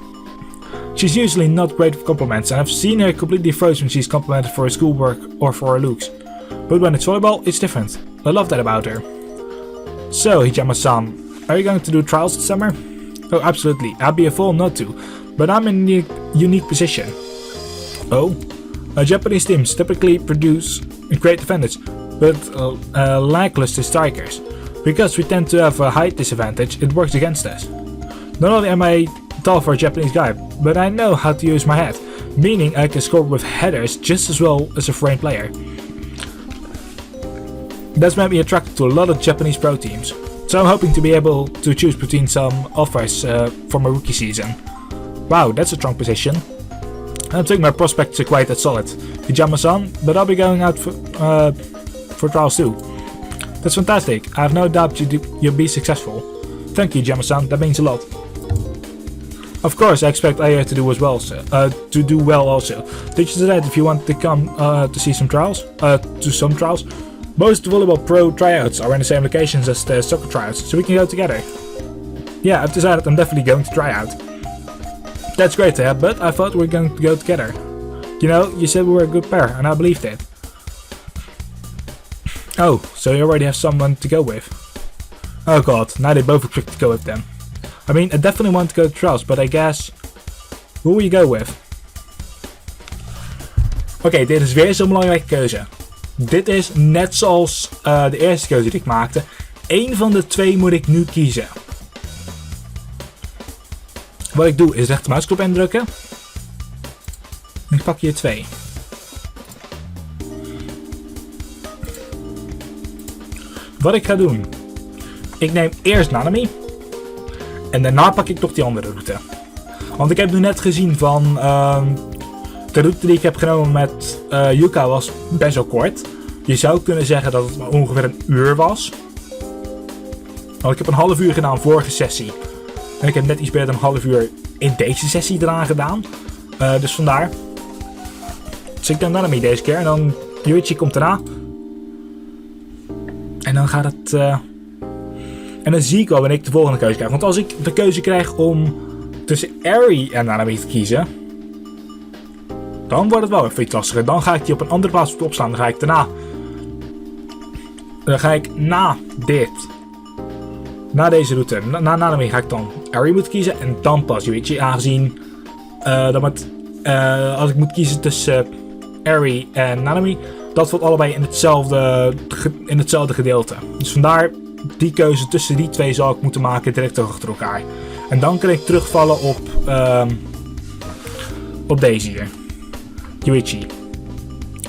She's usually not great with compliments, and I've seen her completely froze when she's complimented for her schoolwork or for her looks. But when it's volleyball, it's different. I love that about her. So, Hijama-san, are you going to do trials this summer? Oh, absolutely. I'd be a fool not to, but I'm in a unique position. Oh? Japanese teams typically produce great defenders, but lackluster strikers. Because we tend to have a height disadvantage, it works against us. Not only am I tall for a Japanese guy, but I know how to use my head, meaning I can score with headers just as well as a foreign player. That's made me attracted to a lot of Japanese pro teams, so I'm hoping to be able to choose between some offers for my rookie season. Wow, that's a strong position. I don't think my prospects are quite that solid, Hijama-san, but I'll be going out for trials too. That's fantastic. I have no doubt you'll be successful. Thank you, Hijama-san. That means a lot. Of course, I expect Aya to do as well. To do well also. Did you say that if you want to come to see some trials? To some trials. Most volleyball pro tryouts are in the same locations as the soccer tryouts, so we can go together. Yeah, I've decided I'm definitely going to try out. That's great to have, but I thought we were going to go together. You know, you said we were a good pair, and I believed it. Oh, so you already have someone to go with. Oh god, now they both expect to go with them. I mean, I definitely want to go to trials, but I guess... Who will you go with? Oké, dit is weer zo'n belangrijke keuze. Dit is net zoals de eerste keuze die ik maakte. Eén van de twee moet ik nu kiezen. Wat ik doe is rechtermuisknop indrukken. En ik pak hier 2. Wat ik ga doen. Ik neem eerst Nanami. En daarna pak ik toch die andere route. Want ik heb nu net gezien van... de route die ik heb genomen met Yuka was best wel kort. Je zou kunnen zeggen dat het maar ongeveer een uur was. Want ik heb een half uur gedaan vorige sessie. En ik heb net iets meer dan een half uur in deze sessie eraan gedaan. Dus vandaar. Dus ik neem Nanami deze keer. En dan Yuichi komt erna. En dan gaat het... En dan zie ik wel wanneer ik de volgende keuze krijg. Want als ik de keuze krijg om tussen Ari en Nanami te kiezen... Dan wordt het wel even iets lastiger. Dan ga ik die op een andere plaats opslaan. Dan ga ik daarna... Dan ga ik na dit... Na deze route. Na Nanami ga ik dan Ari moeten kiezen. En dan pas Yuichi. Aangezien... als ik moet kiezen tussen Ari en Nanami... Dat valt allebei in hetzelfde gedeelte. Dus vandaar... Die keuze tussen die twee zal ik moeten maken direct achter elkaar. En dan kan ik terugvallen op deze hier. Yuichi.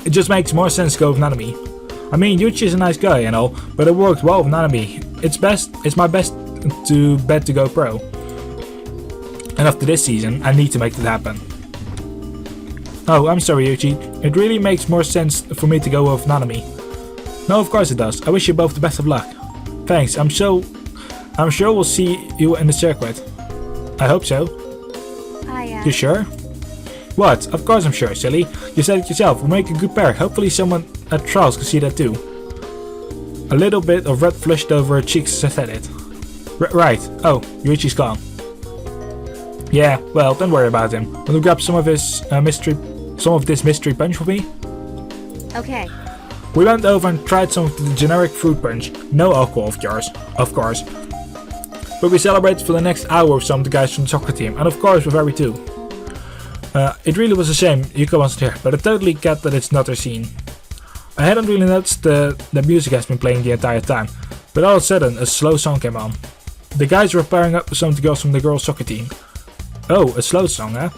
It just makes more sense to go with Nanami. I mean, Yuichi is a nice guy and all, but it works well with Nanami. It's my best to bet to go pro. And after this season, I need to make that happen. Oh, I'm sorry, Yuichi. It really makes more sense for me to go with Nanami. No, of course it does. I wish you both the best of luck. Thanks, I'm sure we'll see you in the circuit. I hope so. You sure? What? Of course I'm sure, silly. You said it yourself, we'll make a good pair. Hopefully someone at trials can see that too. A little bit of red flushed over her cheeks as I said it. Right. Oh, Yuichi's gone. Yeah, well, don't worry about him. Will you grab some of this mystery punch for me? Okay. We went over and tried some of the generic fruit punch. No alcohol, of course. But we celebrated for the next hour with some of the guys from the soccer team, and of course with Harry too. It really was a shame Yuka wasn't here, but I totally get that it's not her scene. I hadn't really noticed the music has been playing the entire time, but all of a sudden a slow song came on. The guys were pairing up with some of the girls from the girls soccer team. Oh, a slow song, huh?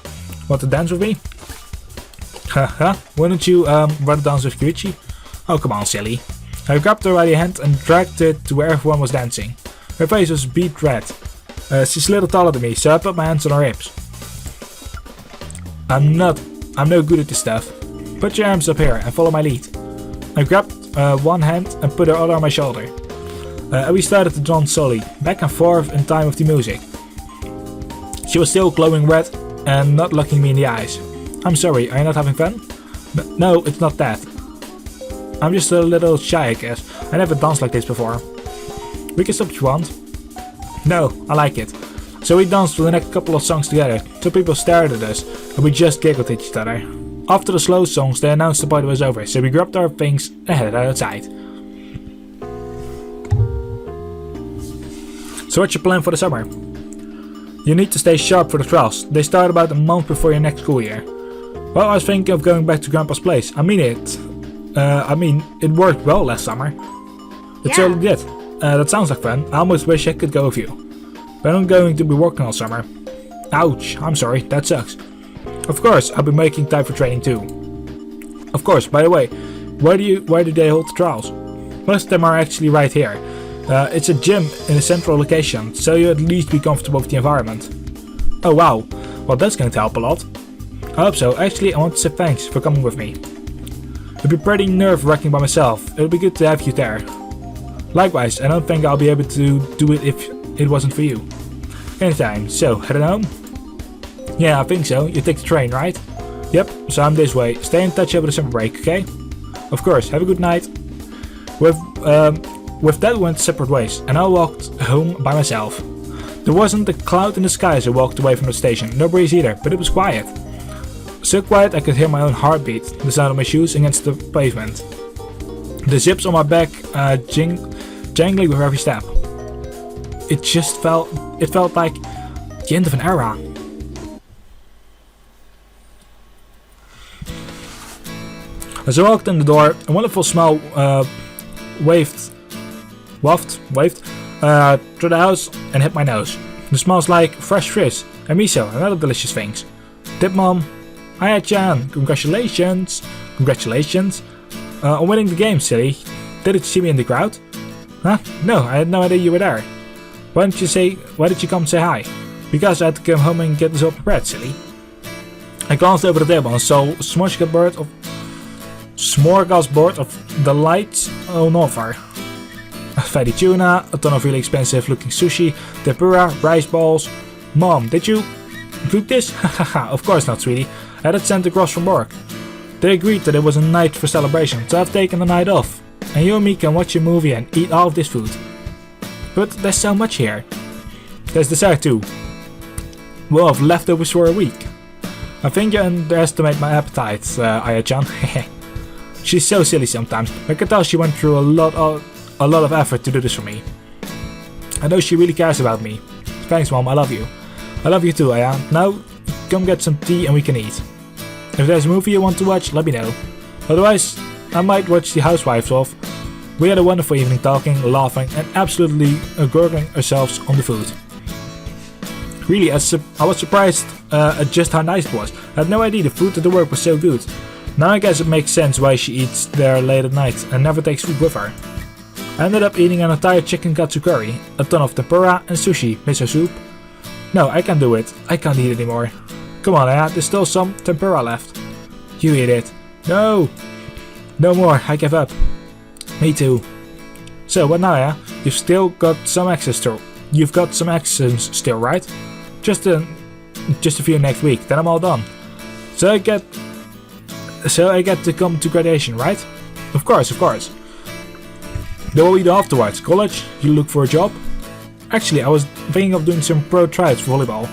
Want to dance with me? Haha, why don't you rather dance with Yuichi? Oh, come on, silly. I grabbed her by the hand and dragged it to where everyone was dancing. Her face was beet red. She's a little taller than me, so I put my hands on her hips. I'm no good at this stuff. Put your arms up here and follow my lead. I grabbed one hand and put her other on my shoulder. And we started to dance slowly, back and forth in time with the music. She was still glowing red and not looking me in the eyes. I'm sorry, are you not having fun? No, it's not that. I'm just a little shy, I guess. I never danced like this before. We can stop if you want. No, I like it. So we danced for the next couple of songs together. Two people stared at us, and we just giggled at each other. After the slow songs, they announced the party was over, so we grabbed our things and headed outside. So what's your plan for the summer? You need to stay sharp for the trials. They start about a month before your next school year. Well, I was thinking of going back to Grandpa's place. I mean, it worked well last summer. It certainly did. That sounds like fun. I almost wish I could go with you. But I'm going to be working all summer. Ouch, I'm sorry, that sucks. Of course, I'll be making time for training too. Of course, by the way, where do they hold the trials? Most of them are actually right here. It's a gym in a central location, so you at least be comfortable with the environment. Oh wow, well that's going to help a lot. I hope so. Actually, I want to say thanks for coming with me. It'd be pretty nerve-wracking by myself. It'll be good to have you there. Likewise, I don't think I'll be able to do it if it wasn't for you. Anytime. So, headed home? Yeah, I think so. You take the train, right? Yep, so I'm this way. Stay in touch over the summer break, okay? Of course, have a good night. With that we went separate ways, and I walked home by myself. There wasn't a cloud in the sky as I walked away from the station, no breeze either, but it was quiet. So quiet I could hear my own heartbeat, the sound of my shoes against the pavement. The zips on my back jangling with every step. It felt like the end of an era. As I walked in the door, a wonderful smell wafted through the house and hit my nose. It smells like fresh fish and miso and other delicious things. Tip Mom, hiya Chan, congratulations on winning the game, silly. Did you see me in the crowd? Huh? No, I had no idea you were there. Why did you come say hi? Because I had to come home and get this all prepared, silly. I glanced over the table and saw a smorgasbord of delights on offer. Fatty tuna, a ton of really expensive looking sushi, tempura, rice balls. Mom, did you cook this? Hahaha, of course not, sweetie. I had it sent across from work. They agreed that it was a night for celebration, so I've taken the night off. And you and me can watch a movie and eat all of this food. But there's so much here. There's dessert too. We'll have leftovers for a week. I think you underestimate my appetite, Aya-chan. She's so silly sometimes. I can tell she went through a lot of effort to do this for me. I know she really cares about me. Thanks, Mom, I love you. I love you too, Aya. Now, come get some tea and we can eat. If there's a movie you want to watch, let me know. Otherwise, I might watch The Housewives off. We had a wonderful evening talking, laughing and absolutely gorgling ourselves on the food. Really, I was surprised at just how nice it was. I had no idea the food at the work was so good. Now I guess it makes sense why she eats there late at night and never takes food with her. I ended up eating an entire chicken katsu curry, a ton of tempura and sushi, miso soup. No, I can't do it. I can't eat anymore. Come on, Aya, there's still some tempura left. You eat it. No! No more, I give up. Me too. So, what now, Aya? You've got some access still, right? Just a few next week, then I'm all done. So I get to come to graduation, right? Of course. What will you do afterwards? College? You look for a job? Actually, I was thinking of doing some pro tryouts for volleyball.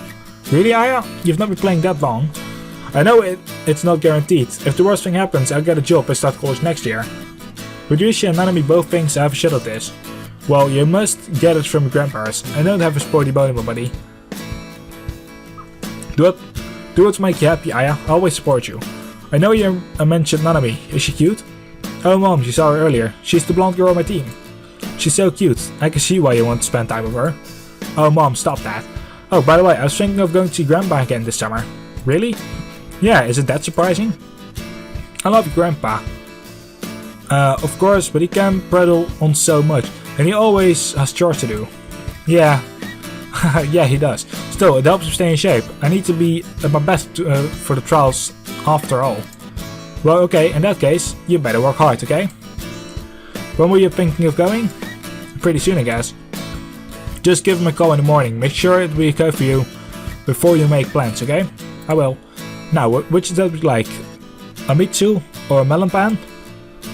Really, Aya? You've not been playing that long. I know it's not guaranteed. If the worst thing happens, I'll get a job and start college next year. But Yusha and Nanami both think I have a shot at this. Well, you must get it from your grandparents. I don't have a sporty volleyball buddy. Do what makes you happy, Aya. I always support you. I know you mentioned Nanami. Is she cute? Oh, Mom, you saw her earlier. She's the blonde girl on my team. She's so cute. I can see why you want to spend time with her. Oh, Mom, stop that. Oh, by the way, I was thinking of going to see Grandpa again this summer. Really? Yeah, is it that surprising? I love your Grandpa. Of course, but he can prattle on so much. And he always has chores to do. Yeah. Yeah, he does. Still, it helps him stay in shape. I need to be at my best for the trials after all. Well, okay, in that case, you better work hard, okay? When were you thinking of going? Pretty soon, I guess. Just give him a call in the morning. Make sure it will be okay for you before you make plans, okay? I will. Now, which is that would you like? A mitsu or a melon pan?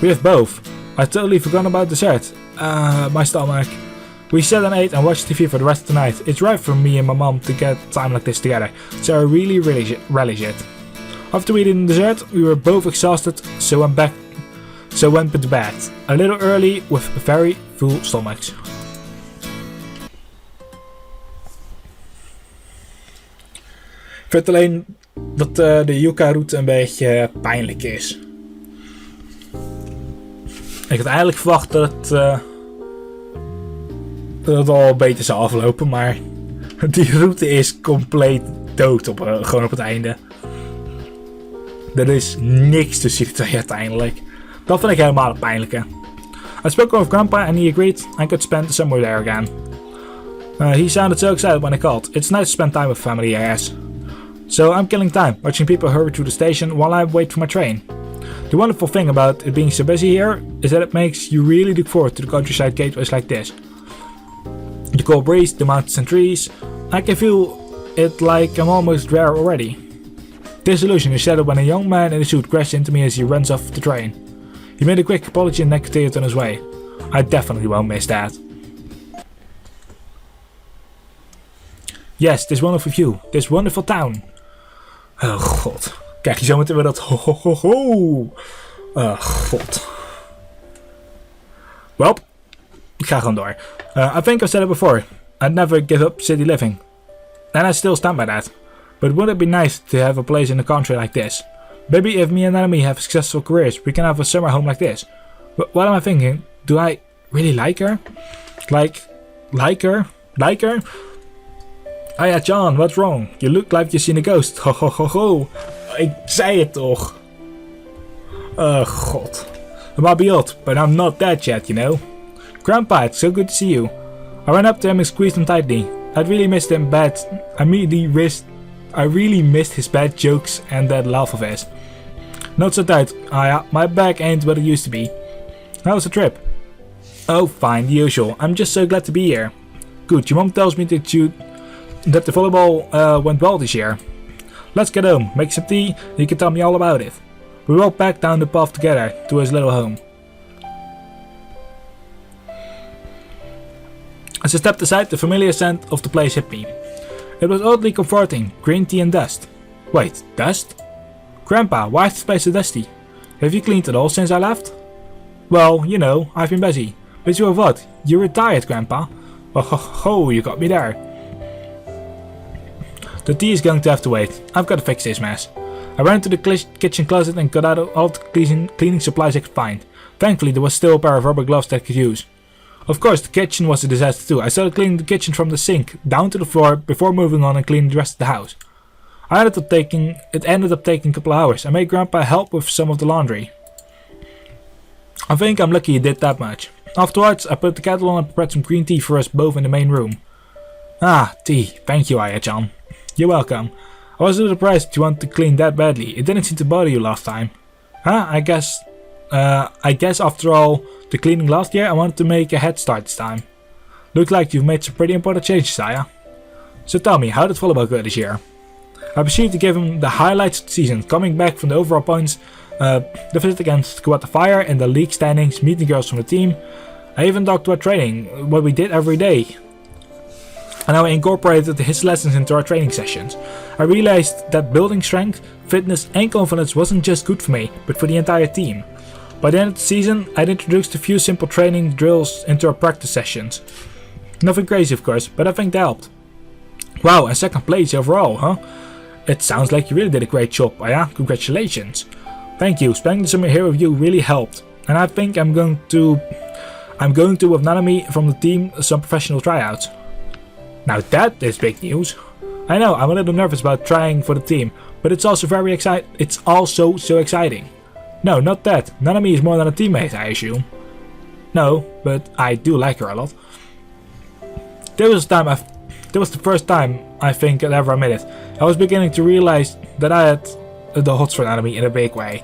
We have both. I totally forgot about dessert. My stomach. We sat and ate and watched TV for the rest of the night. It's rare for me and my mom to get time like this together, so I really relish it. After we eating dessert, we were both exhausted, so went to bed. A little early with very full stomachs. Ik vind alleen dat de Yuka-route een beetje pijnlijk is. Ik had eigenlijk verwacht dat het al beter zou aflopen, maar die route is compleet dood gewoon op het einde. Er is niks tussen die twee uiteindelijk. Dat vind ik helemaal het pijnlijke. I spoke with Grandpa and he agreed I could spend the summer there again. He sounded so excited when I called. It's nice to spend time with family, I guess. So I'm killing time, watching people hurry through the station while I wait for my train. The wonderful thing about it being so busy here is that it makes you really look forward to the countryside gateways like this. The cold breeze, the mountains and trees, I can feel it like I'm almost there already. This illusion is shattered when a young man in a suit crashed into me as he runs off the train. He made a quick apology and then continued on his way. I definitely won't miss that. Yes, this wonderful view, this wonderful town. Oh god. Kijk je zo meteen weer dat ho ho ho ho. Oh god. Well, ik ga gewoon door. I think I've said it before. I'd never give up city living. And I still stand by that. But wouldn't it be nice to have a place in the country like this? Maybe if me and Enemy have successful careers, we can have a summer home like this. But what am I thinking? Do I really like her? Like her? Ah ja, John, what's wrong? You look like you've seen a ghost. Ho ho ho ho. Ik zei het toch. Oh god. I might be old, but I'm not dead yet, you know. Grandpa, it's so good to see you. I ran up to him and squeezed him tightly. I'd really missed him bad. I really missed his bad jokes and that laugh of his. Not so tight. Ah, my back ain't what it used to be. How was the trip? Oh, fine, the usual. I'm just so glad to be here. Good, your mom tells me that the volleyball went well this year. Let's get home, make some tea, and you can tell me all about it. We walked back down the path together to his little home. As I stepped aside, the familiar scent of the place hit me. It was oddly comforting, green tea and dust. Wait, dust? Grandpa, why is this place so dusty? Have you cleaned it all since I left? Well, you know, I've been busy. Busy with what? You're retired, Grandpa. Oh ho ho, you got me there. The tea is going to have to wait. I've got to fix this mess. I ran to the kitchen closet and got out all the cleaning supplies I could find. Thankfully, there was still a pair of rubber gloves that I could use. Of course, the kitchen was a disaster too. I started cleaning the kitchen from the sink down to the floor before moving on and cleaning the rest of the house. It ended up taking a couple of hours. I made Grandpa help with some of the laundry. I think I'm lucky he did that much. Afterwards, I put the kettle on and prepared some green tea for us both in the main room. Ah, tea. Thank you, Aya-chan. You're welcome. I was a little surprised that you wanted to clean that badly. It didn't seem to bother you last time. Huh? I guess after all the cleaning last year, I wanted to make a head start this time. Looks like you've made some pretty important changes, Aya. So tell me, how did volleyball go this year? I proceeded to give him the highlights of the season, coming back from the overall points, the visit against Squad the Fire and the league standings, meeting girls from the team. I even talked about training, what we did every day. And I incorporated his lessons into our training sessions. I realized that building strength, fitness and confidence wasn't just good for me, but for the entire team. By the end of the season, I'd introduced a few simple training drills into our practice sessions. Nothing crazy of course, but I think that helped. Wow, and second place overall, huh? It sounds like you really did a great job, Aya. Congratulations. Thank you, spending the summer here with you really helped. And I think I'm going to with Nanami from the team some professional tryouts. Now that is big news. I know, I'm a little nervous about trying for the team, but it's also so exciting. No, not that. Nanami is more than a teammate, I assume. No, but I do like her a lot. There was the first time I think I'd ever admit it. I was beginning to realize that I had the hots for Nanami in a big way.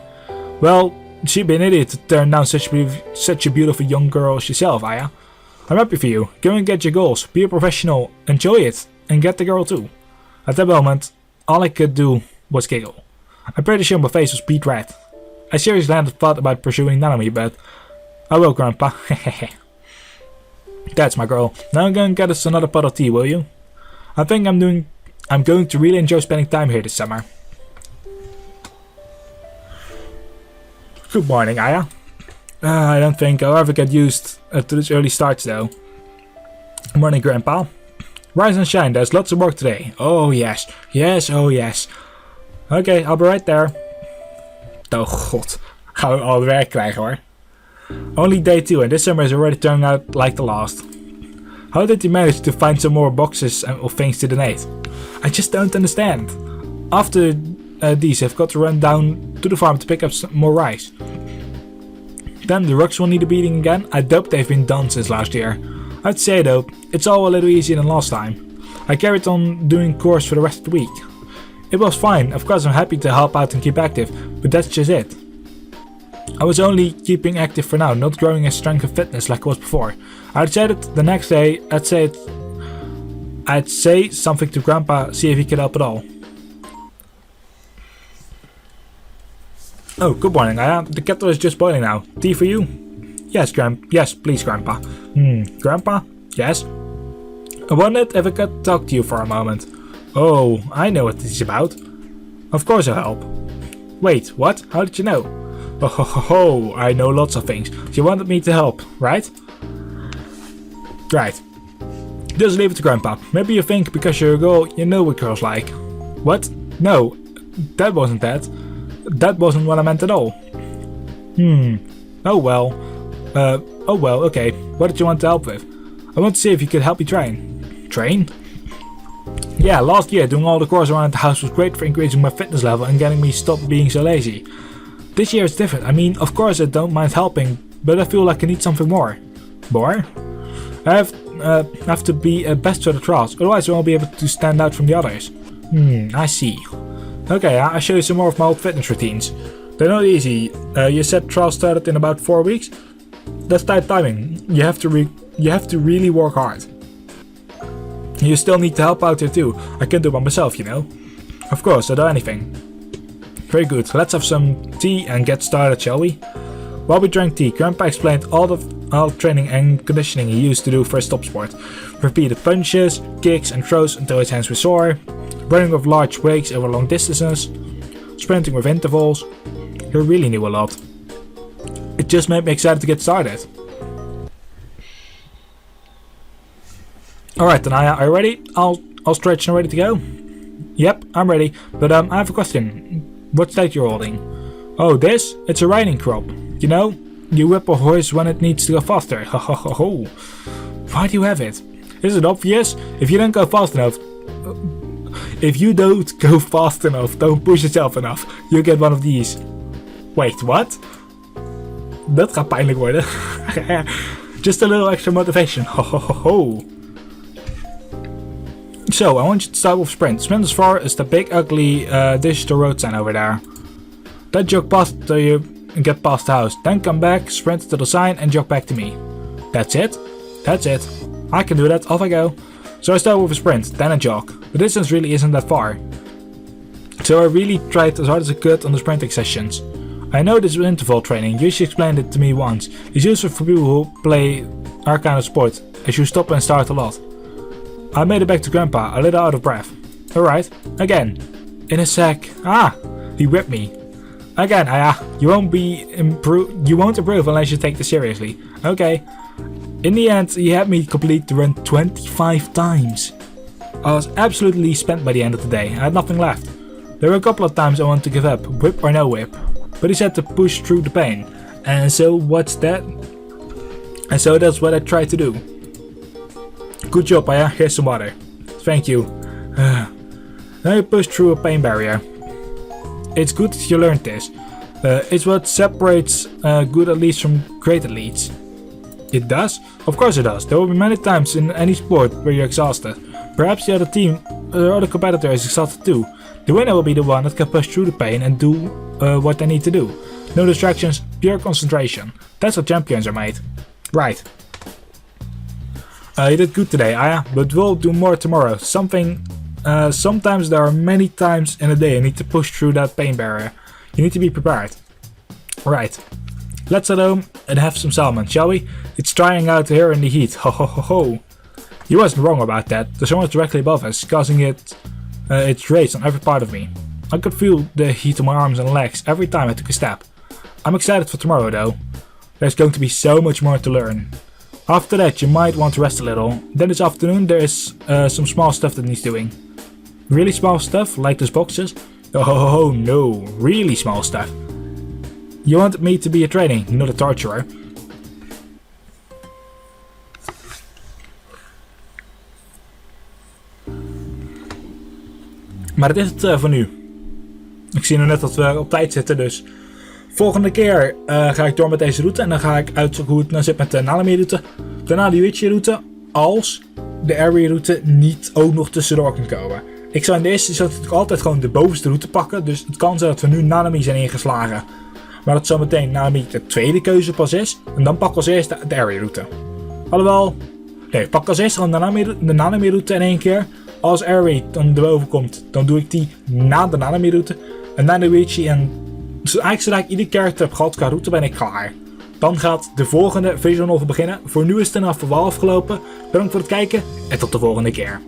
Well, she'd be an idiot to turn down such a beautiful young girl as yourself, Aya. I'm happy for you. Go and get your goals. Be a professional. Enjoy it. And get the girl too. At that moment, all I could do was giggle. I'm pretty sure my face was beet red. I seriously hadn't thought about pursuing Nanami, but I will, Grandpa. That's my girl. Now go and get us another pot of tea, will you? I think I'm going to really enjoy spending time here this summer. Good morning, Aya. I don't think I'll ever get used to this early start though. Morning, Grandpa. Rise and shine, there's lots of work today. Oh yes, yes, oh yes. Okay, I'll be right there. Oh god, gaan we al werk krijgen hoor. Only day 2 and this summer is already turning out like the last. How did you manage to find some more boxes of things to donate? I just don't understand. After these, I've got to run down to the farm to pick up some more rice. Then the rocks will need a beating again. I doubt they've been done since last year. I'd say though, it's all a little easier than last time. I carried on doing chores for the rest of the week. It was fine, of course I'm happy to help out and keep active, but that's just it. I was only keeping active for now, not growing in strength and fitness like I was before. I'd say that the next day, I'd say something to Grandpa, see if he could help at all. Oh, good morning, Aya. The kettle is just boiling now. Tea for you? Yes, yes, please, Grandpa. Grandpa? Yes? I wondered if I could talk to you for a moment. Oh, I know what this is about. Of course I'll help. Wait, what? How did you know? Oh, ho, ho, ho, I know lots of things. You wanted me to help, right? Right. Just leave it to Grandpa. Maybe you think because you're a girl, you know what girls like. What? No, that wasn't that. That wasn't what I meant at all. Oh well. Okay. What did you want to help with? I want to see if you could help me train. Train? Yeah, last year doing all the chores around the house was great for increasing my fitness level and getting me stopped being so lazy. This year it's different. I mean, of course I don't mind helping, but I feel like I need something more. More? I have to be best for the trials, otherwise I won't be able to stand out from the others. I see. Okay, I'll show you some more of my old fitness routines. They're not easy. You said trials started in about 4 weeks? That's tight timing. You have to really work hard. You still need to help out here too. I can't do it by myself, you know. Of course, I'll do anything. Very good, let's have some tea and get started, shall we? While we drank tea, Grandpa explained all the training and conditioning he used to do for his top sport. Repeated punches, kicks and throws until his hands were sore, running with large breaks over long distances, sprinting with intervals. He really knew a lot. It just made me excited to get started. Alright then, Aya, are you ready? I'll stretch and ready to go? Yep, I'm ready, but I have a question. What state you're holding? Oh, this? It's a riding crop. You know, you whip a horse when it needs to go faster. Ho ho ho ho. Why do you have it? Is it obvious? If you don't go fast enough, don't push yourself enough, you'll get one of these. Wait, what? Dat gaat pijnlijk worden. Just a little extra motivation. Ho ho ho ho. So, I want you to start with sprint. Sprint as far as the big ugly digital road sign over there. Then jog past till you get past the house. Then come back, sprint to the sign and jog back to me. That's it? That's it. I can do that, off I go. So I start with a sprint, then a jog. The distance really isn't that far. So I really tried as hard as I could on the sprinting sessions. I know this is interval training, you explained it to me once. It's useful for people who play our kind of sport, as you stop and start a lot. I made it back to Grandpa, a little out of breath. Alright, again. In a sec. Ah! He whipped me. Again, you won't improve unless you take this seriously. Okay. In the end, he had me complete the run 25 times. I was absolutely spent by the end of the day. I had nothing left. There were a couple of times I wanted to give up, whip or no whip. But he said to push through the pain. And so what's that? And so that's what I tried to do. Good job, Aya. Here's some water. Thank you. Now you push through a pain barrier. It's good that you learned this. It's what separates good athletes from great athletes. It does? Of course it does. There will be many times in any sport where you're exhausted. Perhaps the other competitor is exhausted too. The winner will be the one that can push through the pain and do what they need to do. No distractions, pure concentration. That's what champions are made. Right. You did good today, Aya, but we'll do more tomorrow. Sometimes there are many times in a day you need to push through that pain barrier. You need to be prepared. Right. Let's head home and have some salmon, shall we? It's drying out here in the heat. Ho ho ho ho. You wasn't wrong about that. The sun was directly above us, causing its rays on every part of me. I could feel the heat on my arms and legs every time I took a step. I'm excited for tomorrow though. There's going to be so much more to learn. After that you might want to rest a little. Then this afternoon there is some small stuff that needs doing. Really small stuff, like those boxes? Oh no, really small stuff. You wanted me to be a trainee, not a torturer. Maar dat is het voor nu. Ik zie nu net dat we op tijd zitten, dus volgende keer ga ik door met deze route en dan ga ik uitzoeken hoe het nou zit met de Nalami route. Daarna de Witchy route, als de Area route niet ook nog tussendoor kan komen. Ik zou in de eerste natuurlijk altijd gewoon de bovenste route pakken, dus het kan zijn dat we nu Nalami zijn ingeslagen. Maar dat zometeen Nalami de tweede keuze pas is, en dan pakken we als eerste de Area route. Alhoewel, nee, pak als eerste gewoon de Nalami route in één keer. Als Area dan erboven komt, dan doe ik die na de Nalami route. En na de Witchy en eigenlijk zodra ik iedere keer heb gehad qua route ben ik klaar. Dan gaat de volgende visual novel beginnen. Voor nu is het dan afgelopen. Bedankt voor het kijken en tot de volgende keer.